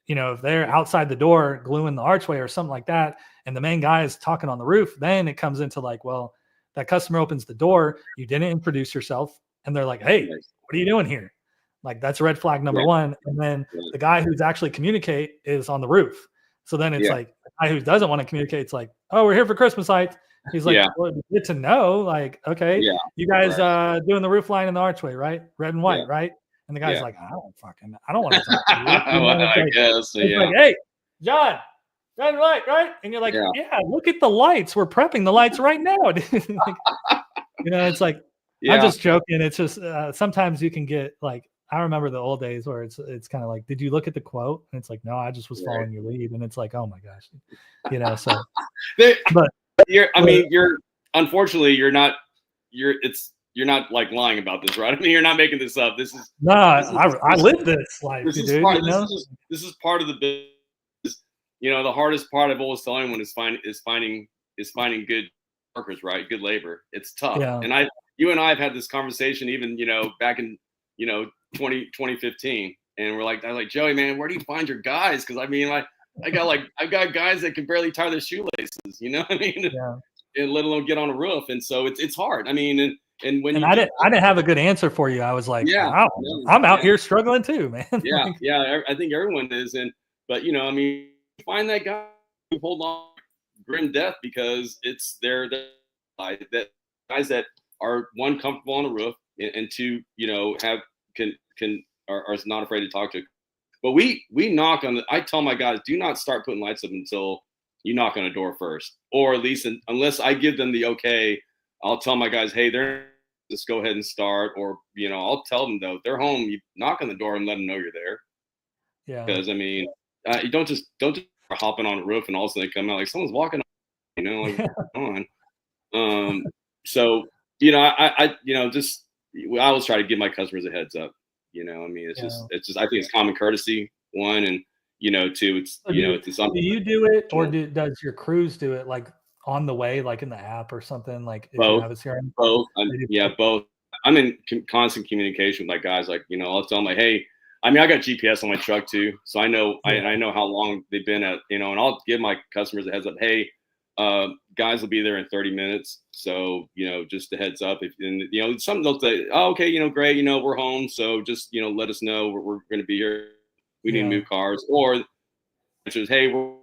[SPEAKER 1] if they're outside the door gluing the archway or something like that, and the main guy is talking on the roof, then it comes into like, well, that customer opens the door, you didn't introduce yourself, and they're like, hey,
[SPEAKER 2] Nice.
[SPEAKER 1] what are you doing here? Like, that's red flag number
[SPEAKER 2] Yeah.
[SPEAKER 1] one. And then
[SPEAKER 2] Yeah.
[SPEAKER 1] the guy who's actually communicate is on the roof. So then it's
[SPEAKER 2] Yeah.
[SPEAKER 1] like, the guy who doesn't want to communicate, it's like, oh, we're here for Christmas lights. He's like,
[SPEAKER 2] Yeah.
[SPEAKER 1] well, good to know. Like, okay,
[SPEAKER 2] Yeah.
[SPEAKER 1] you guys
[SPEAKER 2] Right.
[SPEAKER 1] doing the roof line in the archway, right? Red and
[SPEAKER 2] Yeah.
[SPEAKER 1] white, right? And the guy's
[SPEAKER 2] Yeah.
[SPEAKER 1] like, I don't want to talk to you.
[SPEAKER 2] Well,
[SPEAKER 1] It's
[SPEAKER 2] I
[SPEAKER 1] like,
[SPEAKER 2] guess.
[SPEAKER 1] it's like,
[SPEAKER 2] Yeah.
[SPEAKER 1] hey, John, right? And you're like,
[SPEAKER 2] Yeah.
[SPEAKER 1] yeah, look at the lights. We're prepping the lights right now. Like, it's like, I'm
[SPEAKER 2] Yeah.
[SPEAKER 1] just joking. It's just sometimes you can get like, I remember the old days where it's kind of like, did you look at the quote? And it's like, no, I just was
[SPEAKER 2] Right.
[SPEAKER 1] following your lead. And it's like, oh my gosh, so,
[SPEAKER 2] They,
[SPEAKER 1] but,
[SPEAKER 2] I
[SPEAKER 1] but
[SPEAKER 2] mean, unfortunately, you're not like lying about this, right? I mean, you're not making this up.
[SPEAKER 1] no,
[SPEAKER 2] This is,
[SPEAKER 1] I live this life,
[SPEAKER 2] this is
[SPEAKER 1] dude,
[SPEAKER 2] part, this is part of the business. The hardest part I've always telling anyone is finding good workers, right? Good labor. It's tough.
[SPEAKER 1] Yeah.
[SPEAKER 2] And you and I have had this conversation even, back in, 2015. And I was like, Joey, man, where do you find your guys? Cause I mean, I've got guys that can barely tie their shoelaces, you know what I mean?
[SPEAKER 1] Yeah.
[SPEAKER 2] And let alone get on a roof. And so it's hard. I mean, and when
[SPEAKER 1] And
[SPEAKER 2] you
[SPEAKER 1] I didn't have a good answer for you. I was like,
[SPEAKER 2] yeah,
[SPEAKER 1] wow,
[SPEAKER 2] no,
[SPEAKER 1] I'm out
[SPEAKER 2] yeah,
[SPEAKER 1] here struggling too, man.
[SPEAKER 2] yeah,
[SPEAKER 1] Like,
[SPEAKER 2] yeah. I think everyone is. But I mean, find that guy who hold on grim death because it's that guys that are, one, comfortable on a roof, and two, have are not afraid to talk to. But we knock on I tell my guys, do not start putting lights up until you knock on a door first, or at least unless I give them the okay. I'll tell my guys, hey, they're just go ahead and start, or I'll tell them though, if they're home, you knock on the door and let them know you're there.
[SPEAKER 1] yeah.
[SPEAKER 2] Because I mean, you don't just hopping on a roof and all of a sudden they come out like someone's walking like on. So just I always try to give my customers a heads up. I mean, it's just I think it's common courtesy, one, and two, it's
[SPEAKER 1] So do you do it, or does your crews do it like on the way, like in the app or something? Like if you
[SPEAKER 2] both,
[SPEAKER 1] have a CRM,
[SPEAKER 2] both,
[SPEAKER 1] both.
[SPEAKER 2] both. I'm in constant communication with my guys. Like, I'll tell them like, hey, I mean, I got GPS on my truck too, so I know I know how long they've been at, and I'll give my customers a heads up. Hey, guys will be there in 30 minutes, so just a heads up. If some they'll say, oh, okay, great, we're home, so just let us know we're going to be here. We need to move cars, or which is, hey, we're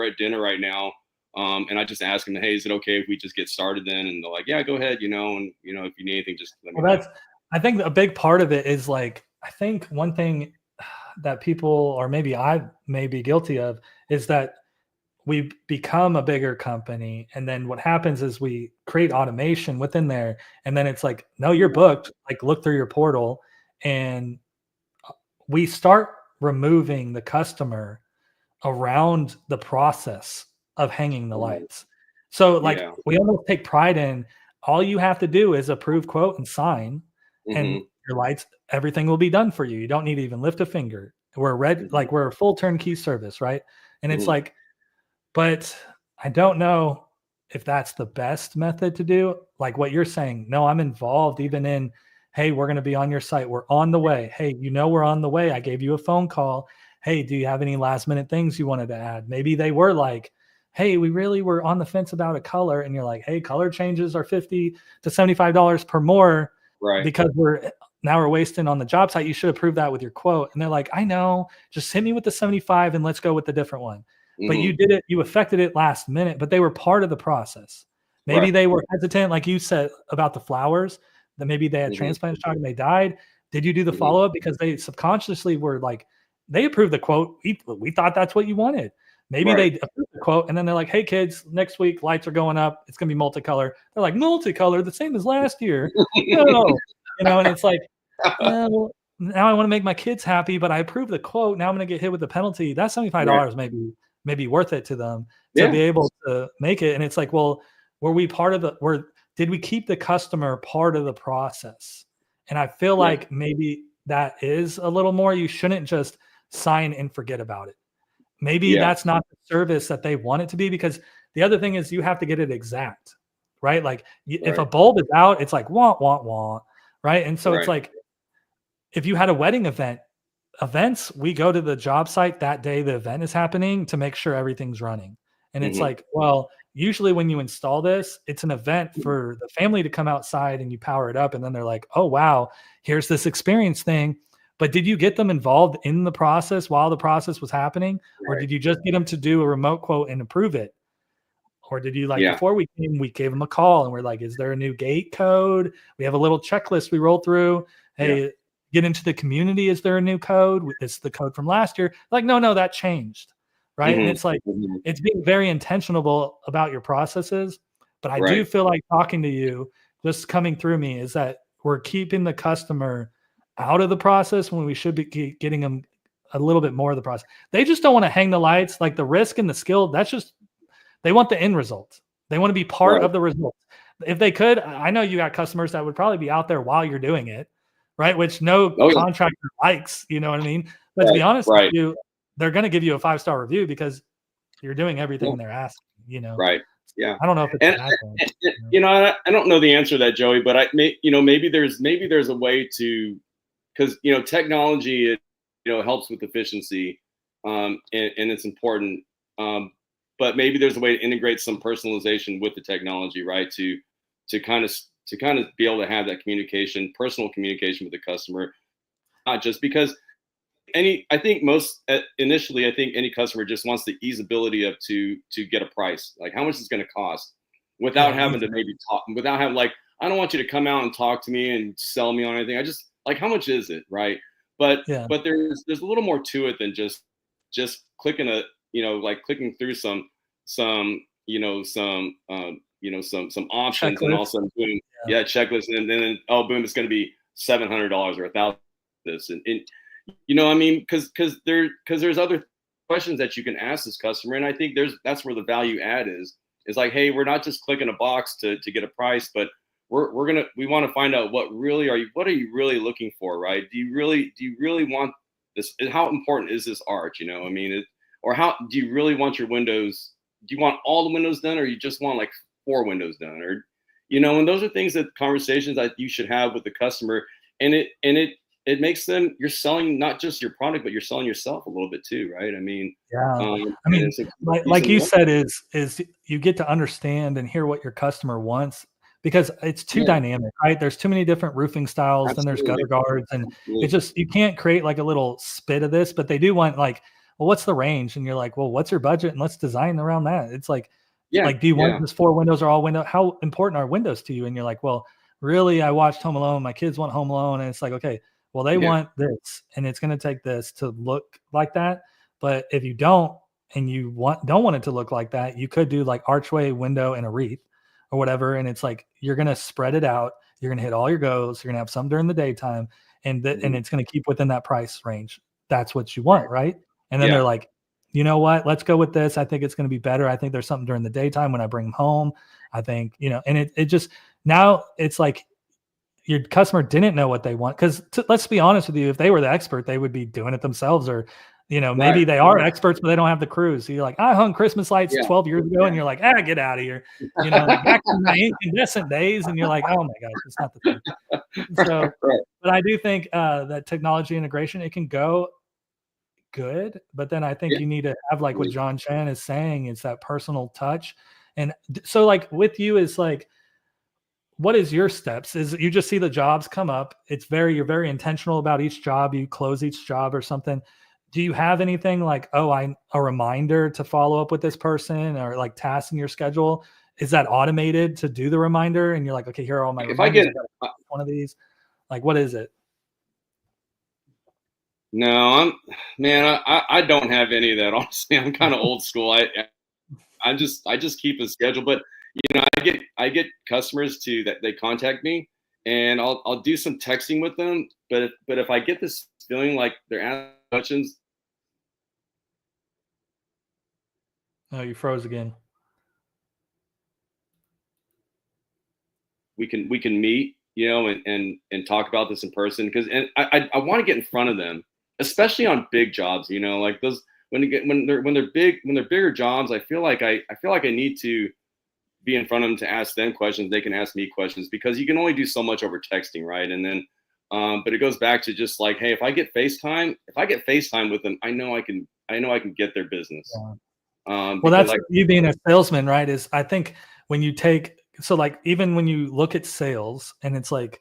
[SPEAKER 2] at dinner right now. And I just ask them, hey, is it okay if we just get started then? And they're like, yeah, go ahead, and if you need anything, just let me know.
[SPEAKER 1] I think a big part of it is like, I think one thing that people, or maybe I may be guilty of, is that we become a bigger company, and then what happens is we create automation within there, and then it's like, no, you're booked, like look through your portal, and we start removing the customer around the process of hanging the lights. So like we almost take pride in, all you have to do is approve quote and sign, and your lights, everything will be done for you. You don't need to even lift a finger. Like we're a full turnkey service, right? And it's like, but I don't know if that's the best method to do. Like what you're saying, no, I'm involved even in, hey, we're going to be on your site. We're on the way. Hey, we're on the way. I gave you a phone call. Hey, do you have any last minute things you wanted to add? Maybe they were like, hey, we really were on the fence about a color. And you're like, hey, color changes are $50 to $75 per more,
[SPEAKER 2] right?
[SPEAKER 1] Because we're wasting on the job site. You should approve that with your quote. And they're like, I know, just hit me with the 75 and let's go with the different one. But you did it, you affected it last minute, but they were part of the process. Maybe they were hesitant, like you said about the flowers, that maybe they had transplant shock and they died. Did you do the follow-up? Because they subconsciously were like, they approved the quote. We thought that's what you wanted. Maybe they approved the quote and then they're like, hey kids, next week lights are going up. It's gonna be multicolor. They're like, multicolor, the same as last year. No, and it's like, well, now I want to make my kids happy, but I approved the quote. Now I'm gonna get hit with the penalty. That $75 maybe worth it to them to be able to make it. And it's like, well, were we part of did we keep the customer part of the process? And I feel like maybe that is a little more. You shouldn't just sign and forget about it. Maybe that's not the service that they want it to be, because the other thing is you have to get it exact, right? Like if a bulb is out, it's like, want, right? And so it's like, if you had a wedding events, we go to the job site that day the event is happening to make sure everything's running. And it's like, well, usually when you install this, it's an event for the family to come outside and you power it up. And then they're like, oh, wow, here's this experience thing. But did you get them involved in the process while the process was happening? Or did you just get them to do a remote quote and approve it? Or did you before we came, we gave them a call and we're like, is there a new gate code? We have a little checklist we roll through. Hey, get into the community. Is there a new code? It's the code from last year. Like, no, that changed. right? And it's like, it's being very intentional about your processes. But I do feel like talking to you, just coming through me, is that we're keeping the customer out of the process when we should be getting them a little bit more of the process. They just don't want to hang the lights, like the risk and the skill. That's just, they want the end result. They want to be part of the result. If they could, I know you got customers that would probably be out there while you're doing it, right? Which no contractor likes, you know what I mean? But to be honest with you, they're going to give you a 5-star review because you're doing everything they're asking, you know?
[SPEAKER 2] Right. Yeah.
[SPEAKER 1] I don't know if it's a bad thing.
[SPEAKER 2] You know, I don't know the answer to that, Joey, but maybe there's a way to, because, you know, technology, helps with efficiency, and it's important. But maybe there's a way to integrate some personalization with the technology, right? To kind of be able to have that communication, personal communication with the customer, not just because initially, I think any customer just wants the easeability of to get a price, like how much it's going to cost, without having to maybe talk, without having like, I don't want you to come out and talk to me and sell me on anything. I just like, how much is it, right? But there's a little more to it than just clicking like clicking through some options, and also boom, checklist, and then boom, it's going to be $700 or $1,000. This and you know, I mean, because there's other questions that you can ask this customer, and I think that's where the value add is like, hey, we're not just clicking a box to get a price, but we want to find out what are you really looking for, right? Do you really want this? How important is this arch? You know, I mean, or how do you really want your windows? Do you want all the windows done, or you just want like 4 windows done, or and those are things, that conversations that you should have with the customer, and it makes them, you're selling not just your product, but you're selling yourself a little bit too, right? I mean,
[SPEAKER 1] I mean, like you said, is you get to understand and hear what your customer wants, because it's too dynamic, right? There's too many different roofing styles, and there's gutter guards, and it just, you can't create like a little spit of this, but they do want like, well, what's the range? And you're like, well, what's your budget? And let's design around that. It's like, do you want just 4 windows or all window? How important are windows to you? And you're like, well, really, I watched Home Alone. My kids want Home Alone. And it's like, okay, well, they want this, and it's going to take this to look like that. But if you don't, and you don't want it to look like that, you could do like archway, window, and a wreath or whatever. And it's like, you're going to spread it out. You're going to hit all your goals. You're going to have some during the daytime, and and it's going to keep within that price range. That's what you want, right? And then they're like, you know what? Let's go with this. I think it's going to be better. I think there's something during the daytime when I bring them home. I think, and it just, now it's like, your customer didn't know what they want. Because let's be honest with you, if they were the expert, they would be doing it themselves, or, maybe they are experts, but they don't have the crews. So you're like, I hung Christmas lights 12 years ago. And you're like, get out of here. Back in my incandescent days. And you're like, oh my gosh, it's not the thing. So, but I do think that technology integration, it can go good, but then I think you need to have, like what John Chen is saying, it's that personal touch. And so like with you is like, what is your steps? Is you just see the jobs come up? You're very intentional about each job. You close each job or something. Do you have anything like, a reminder to follow up with this person, or like tasks in your schedule? Is that automated to do the reminder? And you're like, okay, here are all my reminders. I get one of these. Like, what is it?
[SPEAKER 2] No, I don't have any of that. Honestly, I'm kind of old school. I just keep a schedule, but I get customers that they contact me, and I'll do some texting with them. But if I get this feeling like they're asking questions,
[SPEAKER 1] Oh, you froze again.
[SPEAKER 2] we can meet, and talk about this in person, because I want to get in front of them, especially on big jobs. Like those, when they're bigger jobs, I feel like I need to be in front of them to ask them questions. They can ask me questions, because you can only do so much over texting, right? And then, but it goes back to just like, hey, if I get FaceTime with them, I know I can get their business.
[SPEAKER 1] Well, that's you being a salesman, right? Is I think when you like, even when you look at sales, and it's like,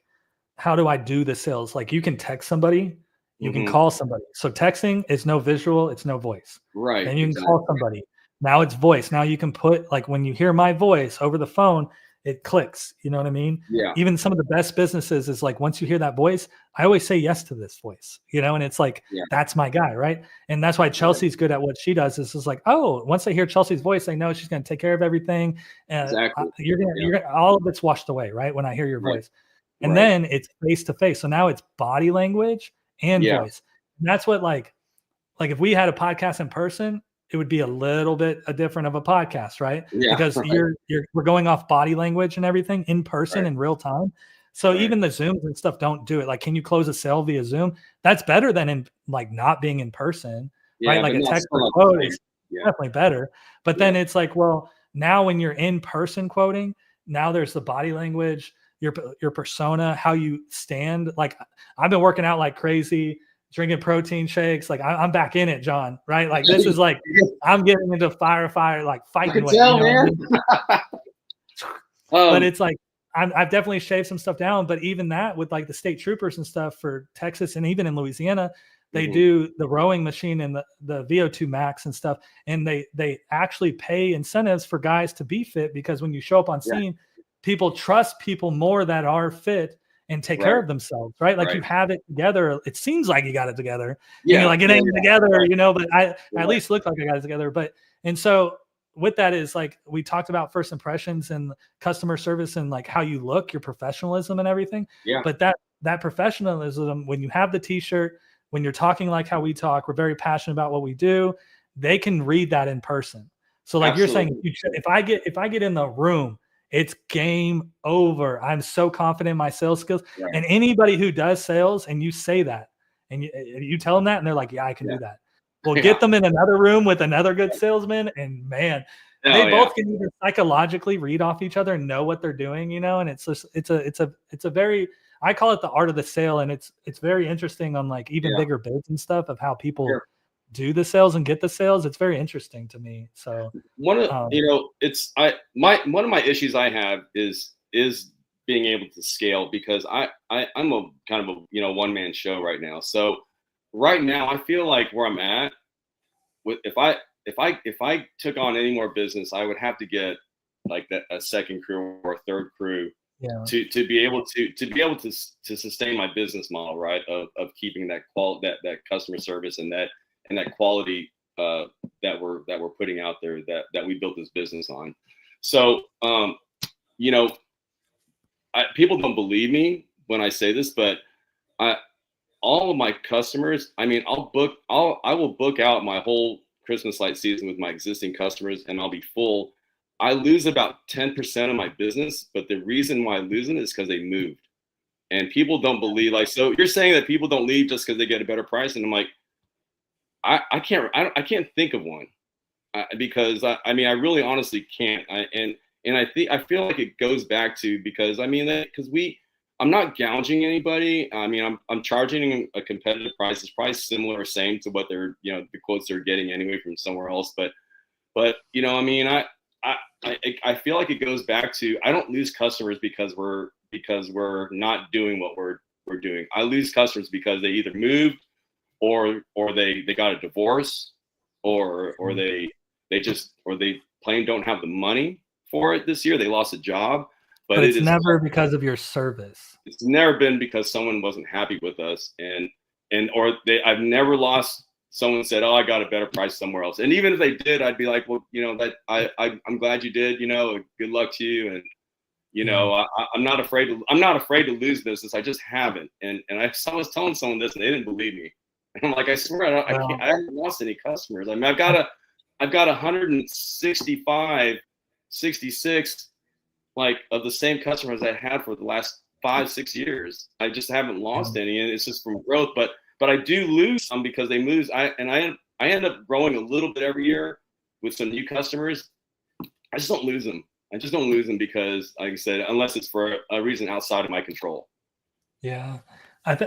[SPEAKER 1] how do I do the sales? Like, you can text somebody, you can call somebody. So texting is no visual, it's no voice.
[SPEAKER 2] Right.
[SPEAKER 1] Then you can call somebody. Now it's voice. Now you can put, like, when you hear my voice over the phone, it clicks. You know what I mean?
[SPEAKER 2] Yeah.
[SPEAKER 1] Even some of the best businesses is like, once you hear that voice, I always say yes to this voice, and it's like,
[SPEAKER 2] Yeah.
[SPEAKER 1] that's my guy. Right. And that's why Chelsea's good at what she does. Is like, oh, once they hear Chelsea's voice, they know she's going to take care of everything.
[SPEAKER 2] Exactly.
[SPEAKER 1] You're gonna, all of it's washed away. Right. When I hear your voice. And
[SPEAKER 2] Right.
[SPEAKER 1] then it's face to face. So now it's body language and voice. And that's what like if we had a podcast in person, it would be a little bit different of a podcast, right?
[SPEAKER 2] Yeah.
[SPEAKER 1] Because we're going off body language and everything in person in real time. So even the Zooms and stuff don't do it. Like, can you close a sale via Zoom? That's better than in like not being in person, right? Like a text or quote is definitely better. But then it's like, well, now when you're in person quoting, now there's the body language, your persona, how you stand. Like, I've been working out like crazy, drinking protein shakes. Like, I'm back in it, John, right? Like, this is like, I'm getting into fire, like fighting weight.
[SPEAKER 2] Tell, man.
[SPEAKER 1] But it's like, I've definitely shaved some stuff down, but even that with like the state troopers and stuff for Texas and even in Louisiana, they do the rowing machine and the VO2 max and stuff. And they actually pay incentives for guys to be fit, because when you show up on scene, people trust people more that are fit and take care of themselves, right? Like you have it together. It seems like you got it together. And you're like, it ain't together, but I at least look like I got it together. And so with that is like, we talked about first impressions and customer service and like how you look, your professionalism and everything.
[SPEAKER 2] Yeah.
[SPEAKER 1] But that professionalism, when you have the t-shirt, when you're talking like how we talk, we're very passionate about what we do. They can read that in person. So like you're saying, if I get in the room, it's game over. I'm so confident in my sales skills. And anybody who does sales and you say that and you tell them that and they're like, yeah, I can do that. Well, get them in another room with another good salesman, and man, they both can either psychologically read off each other and know what they're doing, and it's just, it's a very, I call it the art of the sale. And it's very interesting on like even bigger bids and stuff of how people do the sales and get the sales. It's very interesting to me. So
[SPEAKER 2] one of one of my issues I have is being able to scale, because I'm a kind of a one-man show right now. So right now I feel like where I'm at, if I took on any more business, I would have to get like a second crew or a third crew to be able to sustain my business model, right? Of keeping that that customer service and that quality that we're putting out there that we built this business on. So people don't believe me when I say this, but all of my customers, I mean, I will book out my whole Christmas light season with my existing customers and I'll be full. I lose about 10% of my business, but the reason why I lose it is because they moved. And people don't believe, like, so you're saying that people don't leave just because they get a better price. And I'm like, I can't think of one because I mean, I really honestly can't. I feel like it goes back to, because I'm not gouging anybody. I mean, I'm charging a competitive price. It's probably similar or same to what they're, the quotes they're getting anyway from somewhere else. But I mean, I feel like it goes back to, I don't lose customers because we're not doing what we're doing. I lose customers because they either moved or they got a divorce or they plain don't have the money for it this year. They lost a job.
[SPEAKER 1] But it's never because of your service.
[SPEAKER 2] It's never been because someone wasn't happy with us, I've never lost someone said, "Oh, I got a better price somewhere else." And even if they did, I'd be like, "Well, I'm glad you did. Good luck to you." And I'm not afraid to lose business. I just haven't. And I was telling someone this, and they didn't believe me. And I'm like, I swear, I haven't lost any customers. I mean, I've got 165, 66. Like of the same customers I had for the last 5-6 years. I just haven't lost any, and it's just from growth. But I do lose some because they lose. I end up growing a little bit every year with some new customers. I just don't lose them. I just don't lose them because, like I said, unless it's for a reason outside of my control.
[SPEAKER 1] Yeah,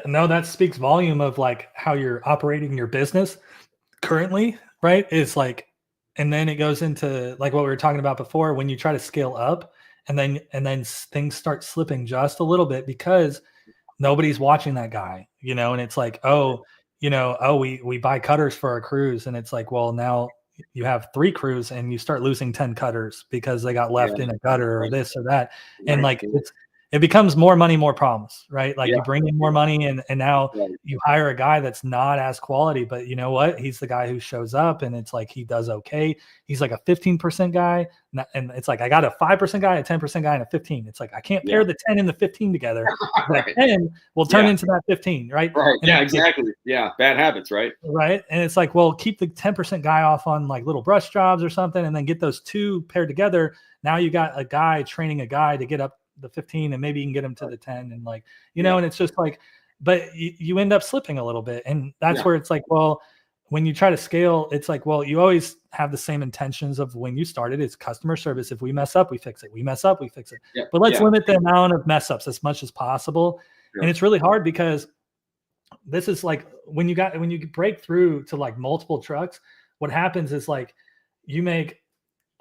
[SPEAKER 1] no, that speaks volume of like how you're operating your business currently, right? It's like, and then it goes into like what we were talking about before, when you try to scale up. And then things start slipping just a little bit because nobody's watching that guy, and it's like, we buy cutters for our crews. And it's like, well, now, you have 3 crews and you start losing 10 cutters because they got
[SPEAKER 2] Yeah.
[SPEAKER 1] left in a gutter or
[SPEAKER 2] Right.
[SPEAKER 1] this or that. And
[SPEAKER 2] Right.
[SPEAKER 1] like it becomes more money, more problems, right? Like
[SPEAKER 2] Yeah.
[SPEAKER 1] you bring in more money and now
[SPEAKER 2] Right.
[SPEAKER 1] you hire a guy that's not as quality, but you know what? He's the guy who shows up and it's like he does okay. He's like a 15% guy. And it's like I got a 5% guy, a 10% guy, and a 15. It's like I can't
[SPEAKER 2] Yeah.
[SPEAKER 1] pair the 10 and the 15 together. That
[SPEAKER 2] Right.
[SPEAKER 1] 10 will turn
[SPEAKER 2] Yeah.
[SPEAKER 1] into that 15, right?
[SPEAKER 2] Right.
[SPEAKER 1] And
[SPEAKER 2] Yeah.
[SPEAKER 1] it's like
[SPEAKER 2] Exactly. Yeah. Bad habits. Right.
[SPEAKER 1] right? And it's like, well, keep the 10% guy off on like little brush jobs or something, and then get those two paired together. Now you got a guy training a guy to get up the 15, and maybe you can get him to
[SPEAKER 2] Right.
[SPEAKER 1] the 10, and like,
[SPEAKER 2] Yeah.
[SPEAKER 1] and it's just like, but you end up slipping a little bit. And that's
[SPEAKER 2] Yeah.
[SPEAKER 1] where it's like, well, when you try to scale, it's like, well, you always have the same intentions of when you started. It's customer service. If we mess up, we fix it. We mess up, we fix it.
[SPEAKER 2] Yeah.
[SPEAKER 1] But let's
[SPEAKER 2] Yeah.
[SPEAKER 1] limit the amount of mess ups as much as possible. And
[SPEAKER 2] Sure.
[SPEAKER 1] it's really hard because this is like when you break through to like multiple trucks, what happens is like you make,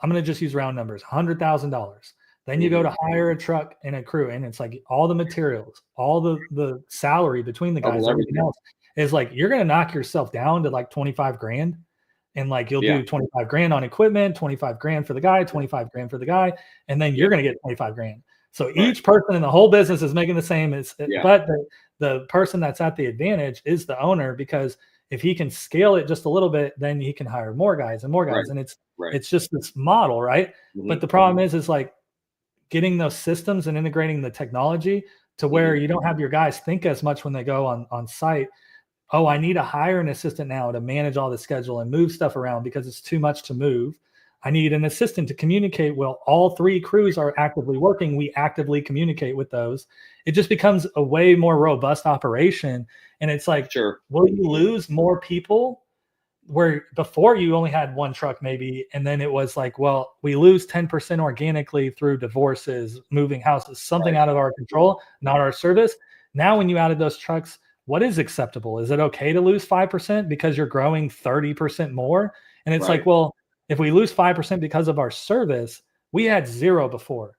[SPEAKER 1] I'm going to just use round numbers, $100,000. Then you go
[SPEAKER 2] Mm-hmm.
[SPEAKER 1] to hire a truck and a crew, and it's like all the materials, all the salary between the guys,
[SPEAKER 2] Double
[SPEAKER 1] everything
[SPEAKER 2] everything.
[SPEAKER 1] else is like you're going to knock yourself down to like 25 grand. And like you'll
[SPEAKER 2] Yeah.
[SPEAKER 1] do 25 grand on equipment, 25 grand for the guy, 25 grand for the guy, and then
[SPEAKER 2] Yeah.
[SPEAKER 1] you're going to get 25 grand. So
[SPEAKER 2] Right.
[SPEAKER 1] each person in the whole business is making the same.
[SPEAKER 2] Yeah.
[SPEAKER 1] But the person that's at the advantage is the owner, because if he can scale it just a little bit, then he can hire more guys and more
[SPEAKER 2] Right.
[SPEAKER 1] guys. And
[SPEAKER 2] Right.
[SPEAKER 1] it's just this model, right? But
[SPEAKER 2] Mm-hmm.
[SPEAKER 1] the problem is like getting those systems and integrating the technology to where
[SPEAKER 2] Mm-hmm.
[SPEAKER 1] you don't have your guys think as much when they go on site. Oh, I need to hire an assistant now to manage all the schedule and move stuff around because it's too much to move. I need an assistant to communicate. Well, all 3 crews are actively working. We actively communicate with those. It just becomes a way more robust operation. And it's like,
[SPEAKER 2] Sure.
[SPEAKER 1] will you lose more people where before you only had 1 truck maybe, and then it was like, well, we lose 10% organically through divorces, moving houses, something
[SPEAKER 2] Right.
[SPEAKER 1] out of our control, not our service. Now when you added those trucks, what is acceptable? Is it okay to lose 5% because you're growing 30% more? And it's
[SPEAKER 2] Right.
[SPEAKER 1] like, well, if we lose 5% because of our service, we had 0 before.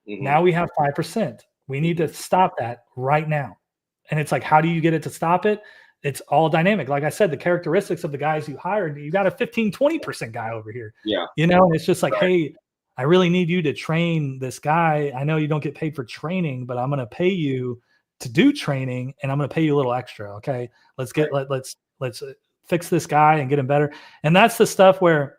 [SPEAKER 2] Mm-hmm.
[SPEAKER 1] Now we have 5%. We need
[SPEAKER 2] Mm-hmm.
[SPEAKER 1] to stop that right now. And it's like, how do you get it to stop it? It's all dynamic. Like I said, the characteristics of the guys you hired, you got a 15, 20% guy over here,
[SPEAKER 2] Yeah.
[SPEAKER 1] and it's just like,
[SPEAKER 2] Right.
[SPEAKER 1] hey, I really need you to train this guy. I know you don't get paid for training, but I'm going to pay you to do training, and I'm going to pay you a little extra. Okay.
[SPEAKER 2] Right.
[SPEAKER 1] Let's fix this guy and get him better. And that's the stuff where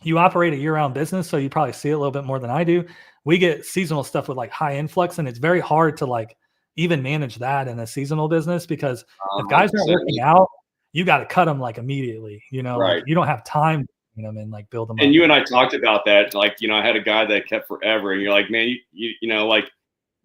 [SPEAKER 1] you operate a year-round business, so you probably see it a little bit more than I do. We get seasonal stuff with like high influx, and it's very hard to like even manage that in a seasonal business, because if guys aren't
[SPEAKER 2] 100%.
[SPEAKER 1] working out, you got to cut them like immediately. Like
[SPEAKER 2] Right.
[SPEAKER 1] you don't have time to train them and like build them
[SPEAKER 2] And
[SPEAKER 1] up.
[SPEAKER 2] you and I talked about that. Like, I had a guy that kept forever, and you're like, man, like,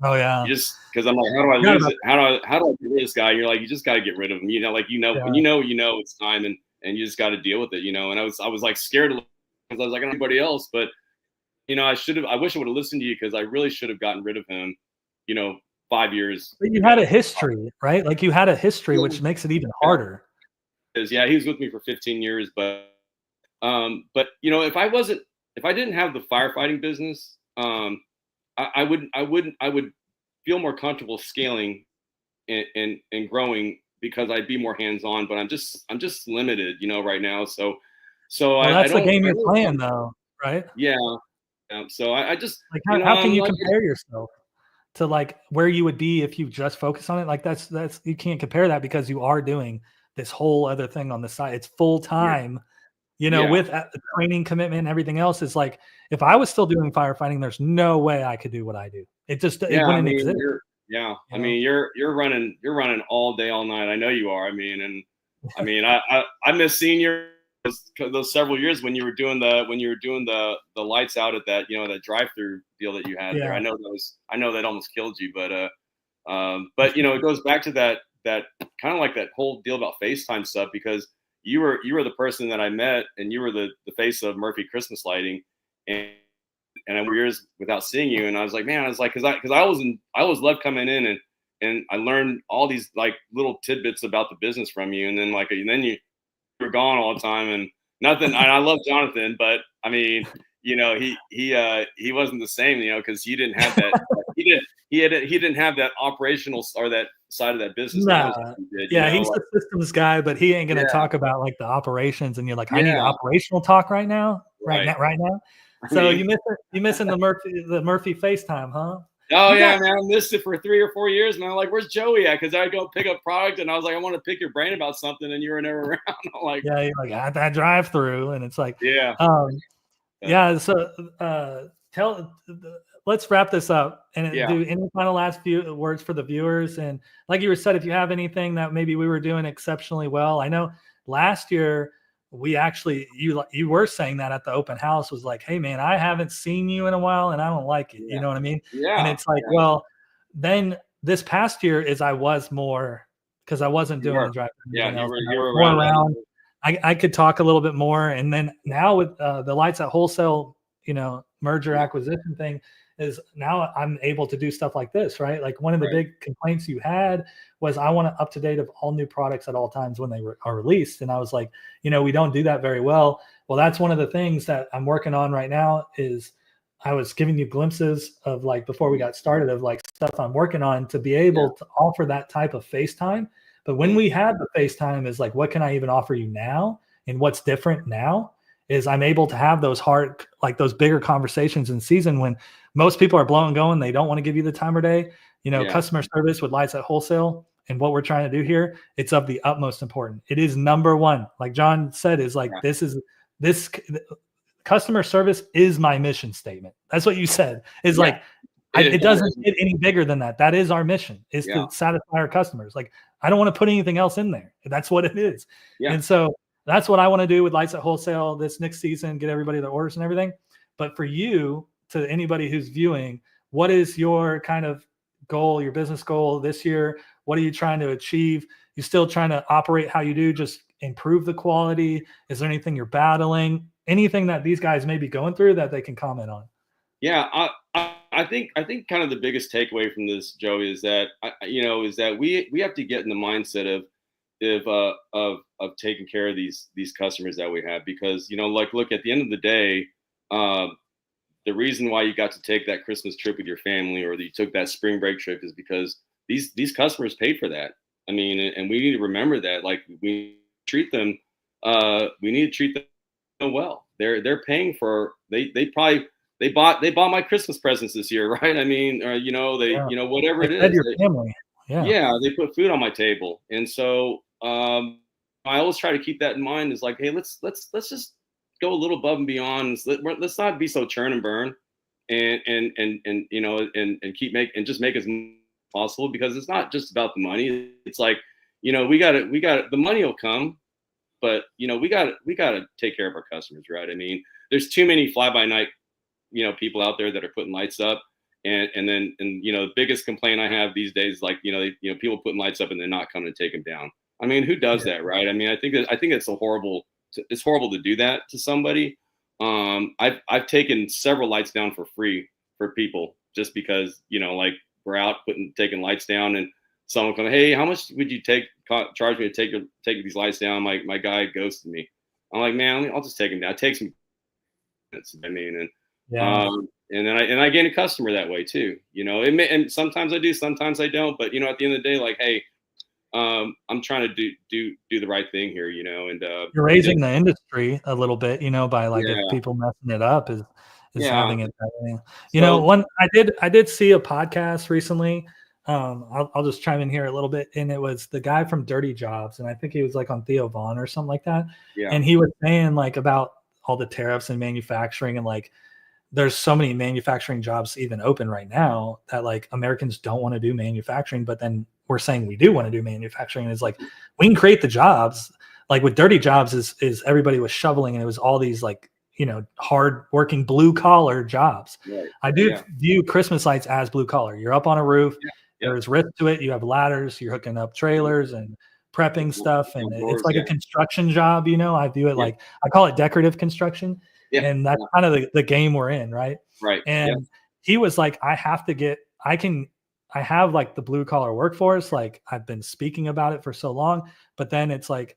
[SPEAKER 1] Oh yeah,
[SPEAKER 2] you just, because I'm like, how do I
[SPEAKER 1] forgot
[SPEAKER 2] lose
[SPEAKER 1] about
[SPEAKER 2] it? How do I get rid of this guy? And you're like, you just got to get rid of him. Like,
[SPEAKER 1] that.
[SPEAKER 2] when it's time, and you just got to deal with it. And I was like scared because I was like, I don't know anybody else, but I wish I would have listened to you, because I really should have gotten rid of him, 5 years
[SPEAKER 1] But you had a
[SPEAKER 2] ago.
[SPEAKER 1] history, right? Like you had a history, which makes it even harder.
[SPEAKER 2] Yeah, he was with me for 15 years, but if I didn't have the firefighting business, I would feel more comfortable scaling and growing, because I'd be more hands on. But I'm just limited, right now. So
[SPEAKER 1] Well,
[SPEAKER 2] I
[SPEAKER 1] that's the
[SPEAKER 2] don't.
[SPEAKER 1] game
[SPEAKER 2] I
[SPEAKER 1] you're
[SPEAKER 2] don't
[SPEAKER 1] playing, though, right?
[SPEAKER 2] Yeah. So I just,
[SPEAKER 1] Like how can
[SPEAKER 2] I'm
[SPEAKER 1] you
[SPEAKER 2] like,
[SPEAKER 1] compare yourself to like where you would be if you just focus on it? Like that's you can't compare that, because you are doing this whole other thing on the side. It's full
[SPEAKER 2] yeah,
[SPEAKER 1] time,
[SPEAKER 2] yeah,
[SPEAKER 1] with the training commitment and everything else. Is like, if I was still doing firefighting, there's no way I could do what I do. It
[SPEAKER 2] yeah. I
[SPEAKER 1] wouldn't
[SPEAKER 2] mean,
[SPEAKER 1] exist. You know?
[SPEAKER 2] you're running all day, all night. I know you are. I miss seeing you those several years when you were doing the lights out at that, that drive-through deal that you had there.
[SPEAKER 1] Yeah.
[SPEAKER 2] I know that almost killed you, but it goes back to that kind of like that whole deal about FaceTime stuff, because you were the person that I met, and you were the face of Murphy Christmas Lighting, and I went years without seeing you, and I was like, man, because I always loved coming in, and I learned all these like little tidbits about the business from you, and then you were gone all the time, and nothing. And I love Jonathan, but I mean, he wasn't the same, because he didn't have that he didn't have that operational or that side of that business knowledge
[SPEAKER 1] Nah.
[SPEAKER 2] that he did, you
[SPEAKER 1] Yeah,
[SPEAKER 2] know?
[SPEAKER 1] he's
[SPEAKER 2] Like,
[SPEAKER 1] the systems guy, but he ain't gonna
[SPEAKER 2] yeah,
[SPEAKER 1] talk about, like, the operations, and you're like, "I need
[SPEAKER 2] yeah,
[SPEAKER 1] operational talk right now,
[SPEAKER 2] right.
[SPEAKER 1] right now."
[SPEAKER 2] I
[SPEAKER 1] So
[SPEAKER 2] mean,
[SPEAKER 1] you missing the Murphy FaceTime, huh?
[SPEAKER 2] oh
[SPEAKER 1] You got
[SPEAKER 2] yeah, man, I missed it for 3 or 4 years, and I'm like, "Where's Joey at?" Because I go pick up product, and I was like, "I want to pick your brain about something," and you were never around. I'm like,
[SPEAKER 1] yeah, you're like, "At that drive-through," and it's like,
[SPEAKER 2] yeah,
[SPEAKER 1] um
[SPEAKER 2] uh,
[SPEAKER 1] yeah, so, tell let's wrap this up and
[SPEAKER 2] yeah,
[SPEAKER 1] do any final last few words for the viewers. And like you were said, if you have anything that maybe we were doing exceptionally well. I know last year we actually you were saying that at the open house was like, "Hey man, I haven't seen you in a while and I don't like it." You
[SPEAKER 2] yeah,
[SPEAKER 1] know what I mean? And
[SPEAKER 2] yeah,
[SPEAKER 1] it's like,
[SPEAKER 2] yeah.
[SPEAKER 1] well, then this past year is I was more because I wasn't
[SPEAKER 2] You
[SPEAKER 1] doing
[SPEAKER 2] were,
[SPEAKER 1] the drive and
[SPEAKER 2] yeah,
[SPEAKER 1] everything else, and I
[SPEAKER 2] you
[SPEAKER 1] was
[SPEAKER 2] were
[SPEAKER 1] more
[SPEAKER 2] around a lot
[SPEAKER 1] around.
[SPEAKER 2] more.
[SPEAKER 1] I could talk a little bit more. And then now with the lights at wholesale, merger
[SPEAKER 2] Yeah,
[SPEAKER 1] acquisition thing is now I'm able to do stuff like this, right? Like one of the
[SPEAKER 2] right,
[SPEAKER 1] big complaints you had was I want up to date of all new products at all times when they are released. And I was like, we don't do that very well. Well, that's one of the things that I'm working on right now is I was giving you glimpses of like before we
[SPEAKER 2] mhm,
[SPEAKER 1] got started of like stuff I'm working on to be
[SPEAKER 2] yeah,
[SPEAKER 1] able to offer that type of FaceTime. But when
[SPEAKER 2] mhm,
[SPEAKER 1] we had the FaceTime is like, what can I even offer you now? And what's different now is I'm able to have those hard, like those bigger conversations in season when most people are blowing going. They don't want to give you the time of day.
[SPEAKER 2] yeah,
[SPEAKER 1] Customer service with lights at wholesale and what we're trying to do here, it's of the utmost important. It is number one. Like John said, is like
[SPEAKER 2] yeah,
[SPEAKER 1] this customer service is my mission statement. That's what you said. Is
[SPEAKER 2] yeah.
[SPEAKER 1] like
[SPEAKER 2] It
[SPEAKER 1] it
[SPEAKER 2] is,
[SPEAKER 1] doesn't get any bigger than that. That is our mission, is
[SPEAKER 2] yeah,
[SPEAKER 1] to satisfy our customers. Like I don't want to put anything else in there. That's what it is.
[SPEAKER 2] yeah.
[SPEAKER 1] And so that's what I want to do with Lights at Wholesale this next season, get everybody their orders and everything. But for you, to anybody who's viewing, what is your kind of goal, your business goal this year? What are you trying to achieve? You still trying to operate how you do, just improve the quality? Is there anything you're battling? Anything that these guys may be going through that they can comment on?
[SPEAKER 2] Yeah, I think kind of the biggest takeaway from this, Joey, is that is that we have to get in the mindset of taking care of these customers that we have, because like, look, at the end of the day, um, the reason why you got to take that Christmas trip with your family, or that you took that spring break trip, is because these customers paid for that. I mean, and we need to remember that. Like, we need to treat them well. They're paying for, they bought my Christmas presents this year, right? I mean, or
[SPEAKER 1] Yeah.
[SPEAKER 2] whatever
[SPEAKER 1] They
[SPEAKER 2] it
[SPEAKER 1] fed
[SPEAKER 2] is.
[SPEAKER 1] your family. Yeah.
[SPEAKER 2] Yeah, they put food on my table, and so I always try to keep that in mind. Is like, hey, let's just go a little above and beyond. Let's not be so churn and burn, and and keep just make as much as possible, because it's not just about the money. It's like, we got the money will come, but we got to take care of our customers, right? I mean, there's too many fly by night people out there that are putting lights up, and the biggest complaint I have these days, like, people putting lights up and they're not coming to take them down. I mean, who does
[SPEAKER 1] Yeah.
[SPEAKER 2] that, right? I mean, I think it's it's horrible to do that to somebody. I've taken several lights down for free for people, just because, like, we're out taking lights down, and someone come, hey, how much would you charge me to take these lights down? My guy ghosted me. I'm like, man, I'll just take him down. It takes me minutes. I mean,
[SPEAKER 1] Yeah.
[SPEAKER 2] and then I gain a customer that way too. And sometimes I do, sometimes I don't. But at the end of the day, like, hey, I'm trying to do the right thing here, and
[SPEAKER 1] You're raising the industry a little bit, by like if
[SPEAKER 2] yeah,
[SPEAKER 1] people messing it up is
[SPEAKER 2] yeah.
[SPEAKER 1] having it that way.
[SPEAKER 2] So
[SPEAKER 1] One I did see a podcast recently. I'll just chime in here a little bit, and it was the guy from Dirty Jobs, and I think he was like on Theo Vaughn or something like that,
[SPEAKER 2] yeah,
[SPEAKER 1] and he was saying like about all the tariffs and manufacturing, and like there's so many manufacturing jobs even open right now that like Americans don't want to do manufacturing, but then we're saying we do want to do manufacturing. And it's like we can create the jobs. Like with Dirty Jobs is everybody was shoveling, and it was all these like hard working blue collar jobs.
[SPEAKER 2] right,
[SPEAKER 1] I do
[SPEAKER 2] yeah,
[SPEAKER 1] view Christmas lights as blue collar. You're up on a roof.
[SPEAKER 2] yeah, yep,
[SPEAKER 1] There's risk to it. You have ladders. You're hooking up trailers and prepping stuff, and it's
[SPEAKER 2] doors,
[SPEAKER 1] like a
[SPEAKER 2] yeah,
[SPEAKER 1] construction job. I view it
[SPEAKER 2] yeah,
[SPEAKER 1] like I call it decorative construction,
[SPEAKER 2] yeah,
[SPEAKER 1] and that's
[SPEAKER 2] yeah,
[SPEAKER 1] kind of the game we're in, right?
[SPEAKER 2] right, yeah,
[SPEAKER 1] And he was like, I have like the blue collar workforce, like I've been speaking about it for so long, but then it's like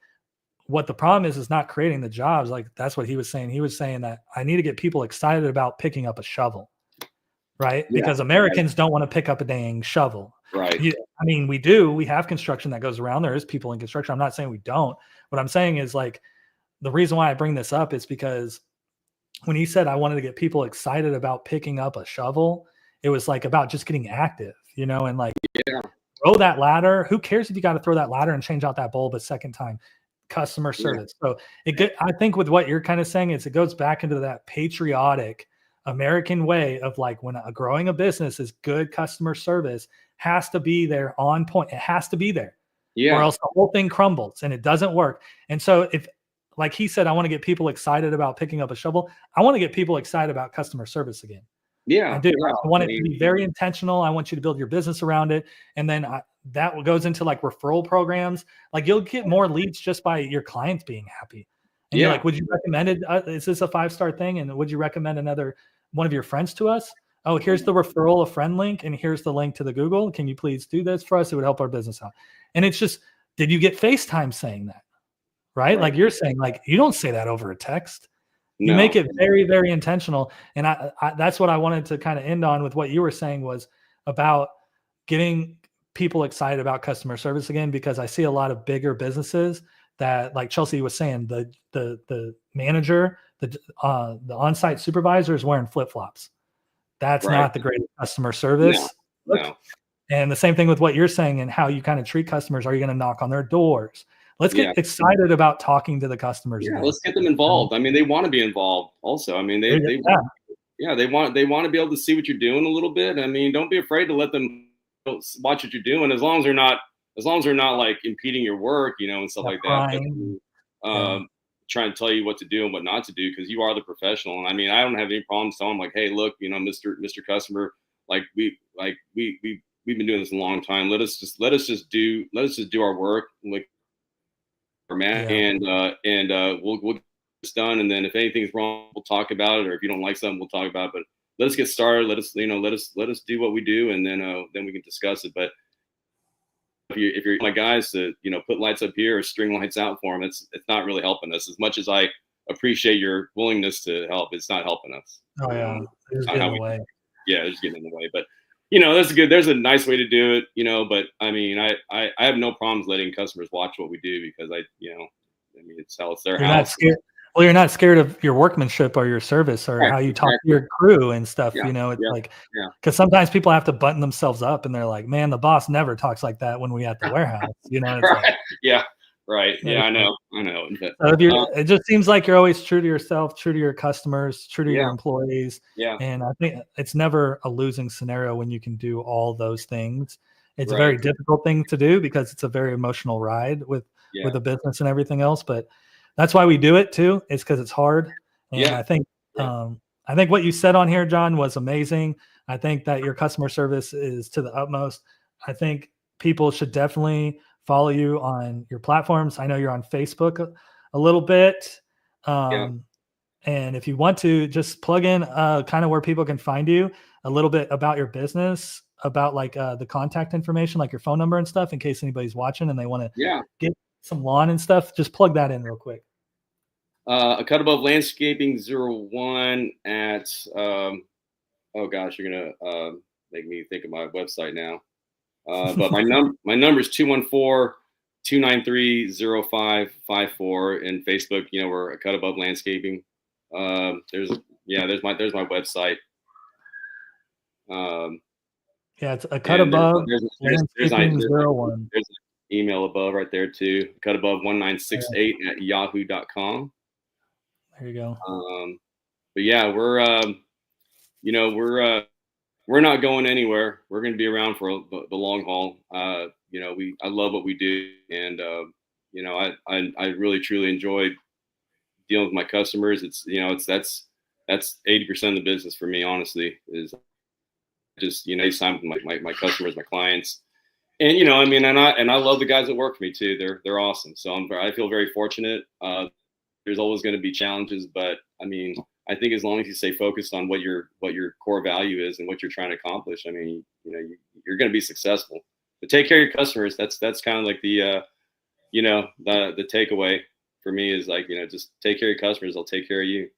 [SPEAKER 1] what the problem is not creating the jobs. Like that's what he was saying. He was saying that I need to get people excited about picking up a shovel. right?
[SPEAKER 2] Yeah.
[SPEAKER 1] Because Americans don't want to pick up a dang shovel.
[SPEAKER 2] Right.
[SPEAKER 1] I mean, we have construction that goes around. There is people in construction. I'm not saying we don't. What I'm saying is like the reason why I bring this up is because when he said I wanted to get people excited about picking up a shovel, it was like about just getting active, and like
[SPEAKER 2] Yeah.
[SPEAKER 1] throw that ladder. Who cares if you got to throw that ladder and change out that bulb a second time? Customer service. So I think with what you're kind of saying is it goes back into that patriotic American way of like when growing a business is good customer service has to be there on point. It has to be there, or
[SPEAKER 2] Yeah.
[SPEAKER 1] else the whole thing crumbles and it doesn't work. And so if, like he said, I want to get people excited about picking up a shovel. I want to get people excited about customer service again. I
[SPEAKER 2] Yeah.
[SPEAKER 1] do.
[SPEAKER 2] Yeah.
[SPEAKER 1] I want it to be very intentional. I want you to build your business around it. And then that goes into like referral programs. Like you'll get more leads just by your clients being happy. And you're like, would you recommend it? Is this a 5-star thing? And would you recommend another one of your friends to us? Oh, here's the referral a friend link. And here's the link to the Google. Can you please do this for us? It would help our business out. And it's just, did you get FaceTime saying that? Right? Like you're saying, like, you don't say that over a text. You make it very, very intentional. And that's what I wanted to kind of end on with what you were saying was about getting people excited about customer service again, because I see a lot of bigger businesses that, like Chelsea was saying, the manager, the on-site supervisor is wearing flip-flops. That's not the greatest customer service.
[SPEAKER 2] No.
[SPEAKER 1] And the same thing with what you're saying and how you kind of treat customers. Are you going to knock on their doors? Let's get excited about talking to the customers.
[SPEAKER 2] Yeah,
[SPEAKER 1] again.
[SPEAKER 2] let's get them involved. I mean, they want to be involved also. I mean, they want to be able to see what you're doing a little bit. I mean, don't be afraid to let them watch what you're doing, as long as they're not like impeding your work, and stuff like that. But, trying to tell you what to do and what not to do, because you are the professional. And I mean, I don't have any problems telling them like, hey, look, Mr. Customer, like we've been doing this a long time. Let us just do our work, like, man, and we'll get this done. And then if anything's wrong, we'll talk about it. Or if you don't like something, we'll talk about it. But let us get started. Let us do what we do, and then we can discuss it. But if you're my guys to put lights up here or string lights out for them, it's not really helping us. As much as I appreciate your willingness to help, it's not helping us.
[SPEAKER 1] Oh yeah, it's getting in the way.
[SPEAKER 2] Yeah, it's getting in the way. But that's good. There's a nice way to do it, but I mean, I have no problems letting customers watch what we do, because I mean, it's their
[SPEAKER 1] You're
[SPEAKER 2] house.
[SPEAKER 1] not scared. Well, you're not scared of your workmanship or your service or how you talk to your crew and stuff. It's like, because sometimes people have to button themselves up and they're like, man, the boss never talks like that when we at the warehouse. It's
[SPEAKER 2] right.
[SPEAKER 1] like,
[SPEAKER 2] Yeah. Right. Yeah, I know.
[SPEAKER 1] But, it just seems like you're always true to yourself, true to your customers, true to your employees.
[SPEAKER 2] Yeah.
[SPEAKER 1] And I think it's never a losing scenario when you can do all those things. It's a very difficult thing to do because it's a very emotional ride with a business and everything else. But that's why we do it too. It's because it's hard. And I think what you said on here, John, was amazing. I think that your customer service is to the utmost. I think people should definitely follow you on your platforms. I know you're on Facebook a little bit. And if you want to just plug in kind of where people can find you, a little bit about your business, about like the contact information, like your phone number and stuff, in case anybody's watching and they want to get some lawn and stuff, just plug that in real quick.
[SPEAKER 2] A Cut Above Landscaping 01 at, oh gosh, you're going to make me think of my website now. But my number is 214-293-0554. And Facebook, we're A Cut Above Landscaping. There's my website.
[SPEAKER 1] It's A Cut Above Landscaping 01.
[SPEAKER 2] There's an email above right there too. cutabove1968 at yahoo.com.
[SPEAKER 1] There you go.
[SPEAKER 2] But yeah, we're not going anywhere. We're going to be around for the long haul. I love what we do, and I really truly enjoy dealing with my customers. That's 80% of the business for me, honestly, is just time with my customers, my clients, and I mean, and I love the guys that work for me too. They're awesome. So I feel very fortunate. There's always going to be challenges, but I mean, I think as long as you stay focused on what your core value is and what you're trying to accomplish, I mean, you're going to be successful. But take care of your customers. That's kind of like the takeaway for me is like, just take care of your customers. They'll take care of you.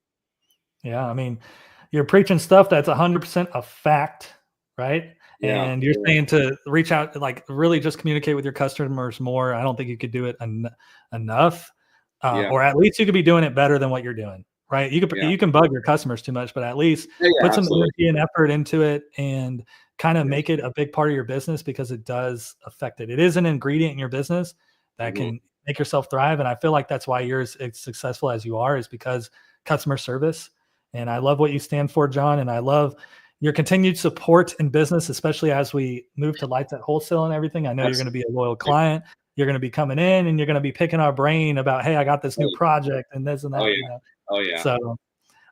[SPEAKER 1] Yeah. I mean, you're preaching stuff that's 100% a fact, right?
[SPEAKER 2] Yeah.
[SPEAKER 1] And you're saying to reach out, like really just communicate with your customers more. I don't think you could do it enough,
[SPEAKER 2] Yeah.
[SPEAKER 1] or at least you could be doing it better than what you're doing, right?
[SPEAKER 2] Yeah.
[SPEAKER 1] You can bug your customers too much, but at least
[SPEAKER 2] Yeah. Yeah.
[SPEAKER 1] put some
[SPEAKER 2] Absolutely.
[SPEAKER 1] energy and effort into it and kind of
[SPEAKER 2] Yeah.
[SPEAKER 1] make it a big part of your business because it does affect it. It is an ingredient in your business that
[SPEAKER 2] Hmm.
[SPEAKER 1] can make yourself thrive. And I feel like that's why you're as successful as you are, is because customer service. And I love what you stand for, John. And I love your continued support in business, especially as we move to lights at wholesale and everything. I know you're going to
[SPEAKER 2] Absolutely.
[SPEAKER 1] be a loyal client. You're going to be coming in and you're going to be picking our brain about, hey, I got this new project and this and
[SPEAKER 2] Oh
[SPEAKER 1] that,
[SPEAKER 2] yeah. Oh yeah.
[SPEAKER 1] So,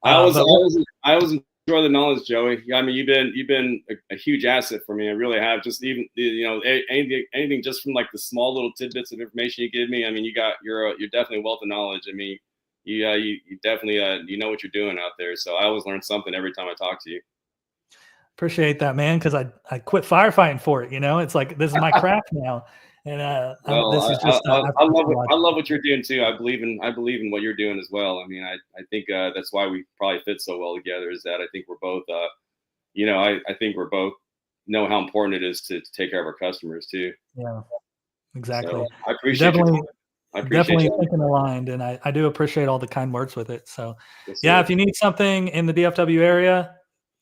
[SPEAKER 2] I always, I
[SPEAKER 1] but
[SPEAKER 2] always, I always enjoy the knowledge, Joey. Yeah, I mean, you've been a huge asset for me. I really have. Just even, anything just from like the small little tidbits of information you give me. I mean, you're definitely a wealth of knowledge. I mean, you definitely you know what you're doing out there. So I always learn something every time I talk to you.
[SPEAKER 1] appreciate that, man, because I quit firefighting for it. It's like this is my craft now, and
[SPEAKER 2] Well,
[SPEAKER 1] this is just
[SPEAKER 2] I love what you're doing too. I believe in what you're doing as well. I mean, I think that's why we probably fit so well together. Is that I think we're both, I think we're both know how important it is to take care of our customers too.
[SPEAKER 1] Yeah,
[SPEAKER 2] So
[SPEAKER 1] exactly.
[SPEAKER 2] I
[SPEAKER 1] You
[SPEAKER 2] appreciate your
[SPEAKER 1] definitely
[SPEAKER 2] time. I appreciate
[SPEAKER 1] definitely
[SPEAKER 2] you.
[SPEAKER 1] thinking aligned, and I do appreciate all the kind words with it. So,
[SPEAKER 2] Yes,
[SPEAKER 1] yeah,
[SPEAKER 2] sir.
[SPEAKER 1] if you need something in the DFW area,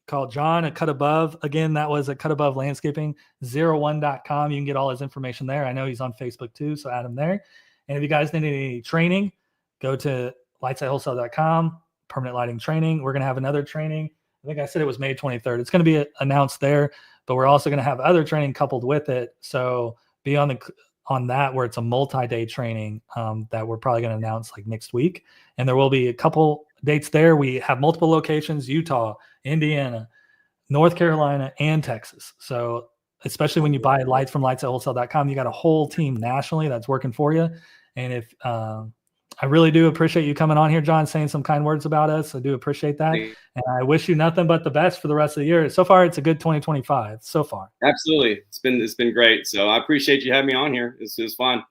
[SPEAKER 1] call John at Cut Above. Again, that was at Cut Above Landscaping 01.com. You can get all his information there. I know he's on Facebook too, so add him there. And if you guys need any training, go to lightsatwholesale.com, permanent lighting training. We're going to have another training. I think I said it was May 23rd. It's going to be announced there, but we're also going to have other training coupled with it. So be on that, where it's a multi-day training that we're probably going to announce like next week. And there will be a couple dates there. We have multiple locations: Utah, Indiana, North Carolina, and Texas. So especially when you buy lights from lightsatwholesale.com, you got a whole team nationally that's working for you. And if I really do appreciate you coming on here, John, saying some kind words about us. I do appreciate that. And I wish you nothing but the best for the rest of the year. So far, it's a good 2025 so far.
[SPEAKER 2] Absolutely, it's been great. So I appreciate you having me on here. It was fun.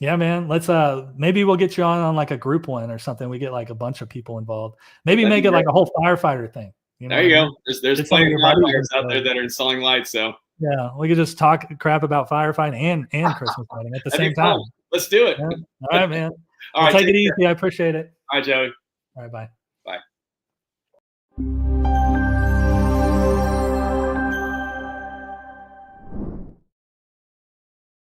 [SPEAKER 1] Yeah, man. Let's maybe we'll get you on like a group one or something. We get like a bunch of people involved. Maybe
[SPEAKER 2] That'd
[SPEAKER 1] make
[SPEAKER 2] be
[SPEAKER 1] it
[SPEAKER 2] great.
[SPEAKER 1] like a whole firefighter thing. You know
[SPEAKER 2] There
[SPEAKER 1] what I
[SPEAKER 2] you
[SPEAKER 1] mean?
[SPEAKER 2] go. There's
[SPEAKER 1] Get some
[SPEAKER 2] plenty
[SPEAKER 1] of
[SPEAKER 2] of
[SPEAKER 1] your buddies
[SPEAKER 2] firefighters out
[SPEAKER 1] into
[SPEAKER 2] there
[SPEAKER 1] it.
[SPEAKER 2] that are selling lights. So
[SPEAKER 1] Yeah, we could just talk crap about firefighting and Christmas lighting at the
[SPEAKER 2] that'd
[SPEAKER 1] same
[SPEAKER 2] be fun.
[SPEAKER 1] time.
[SPEAKER 2] Let's do it.
[SPEAKER 1] Yeah. All right, man.
[SPEAKER 2] All
[SPEAKER 1] Well,
[SPEAKER 2] right,
[SPEAKER 1] take
[SPEAKER 2] take
[SPEAKER 1] it
[SPEAKER 2] care.
[SPEAKER 1] easy. I appreciate it.
[SPEAKER 2] All right, Joey.
[SPEAKER 1] All right, bye.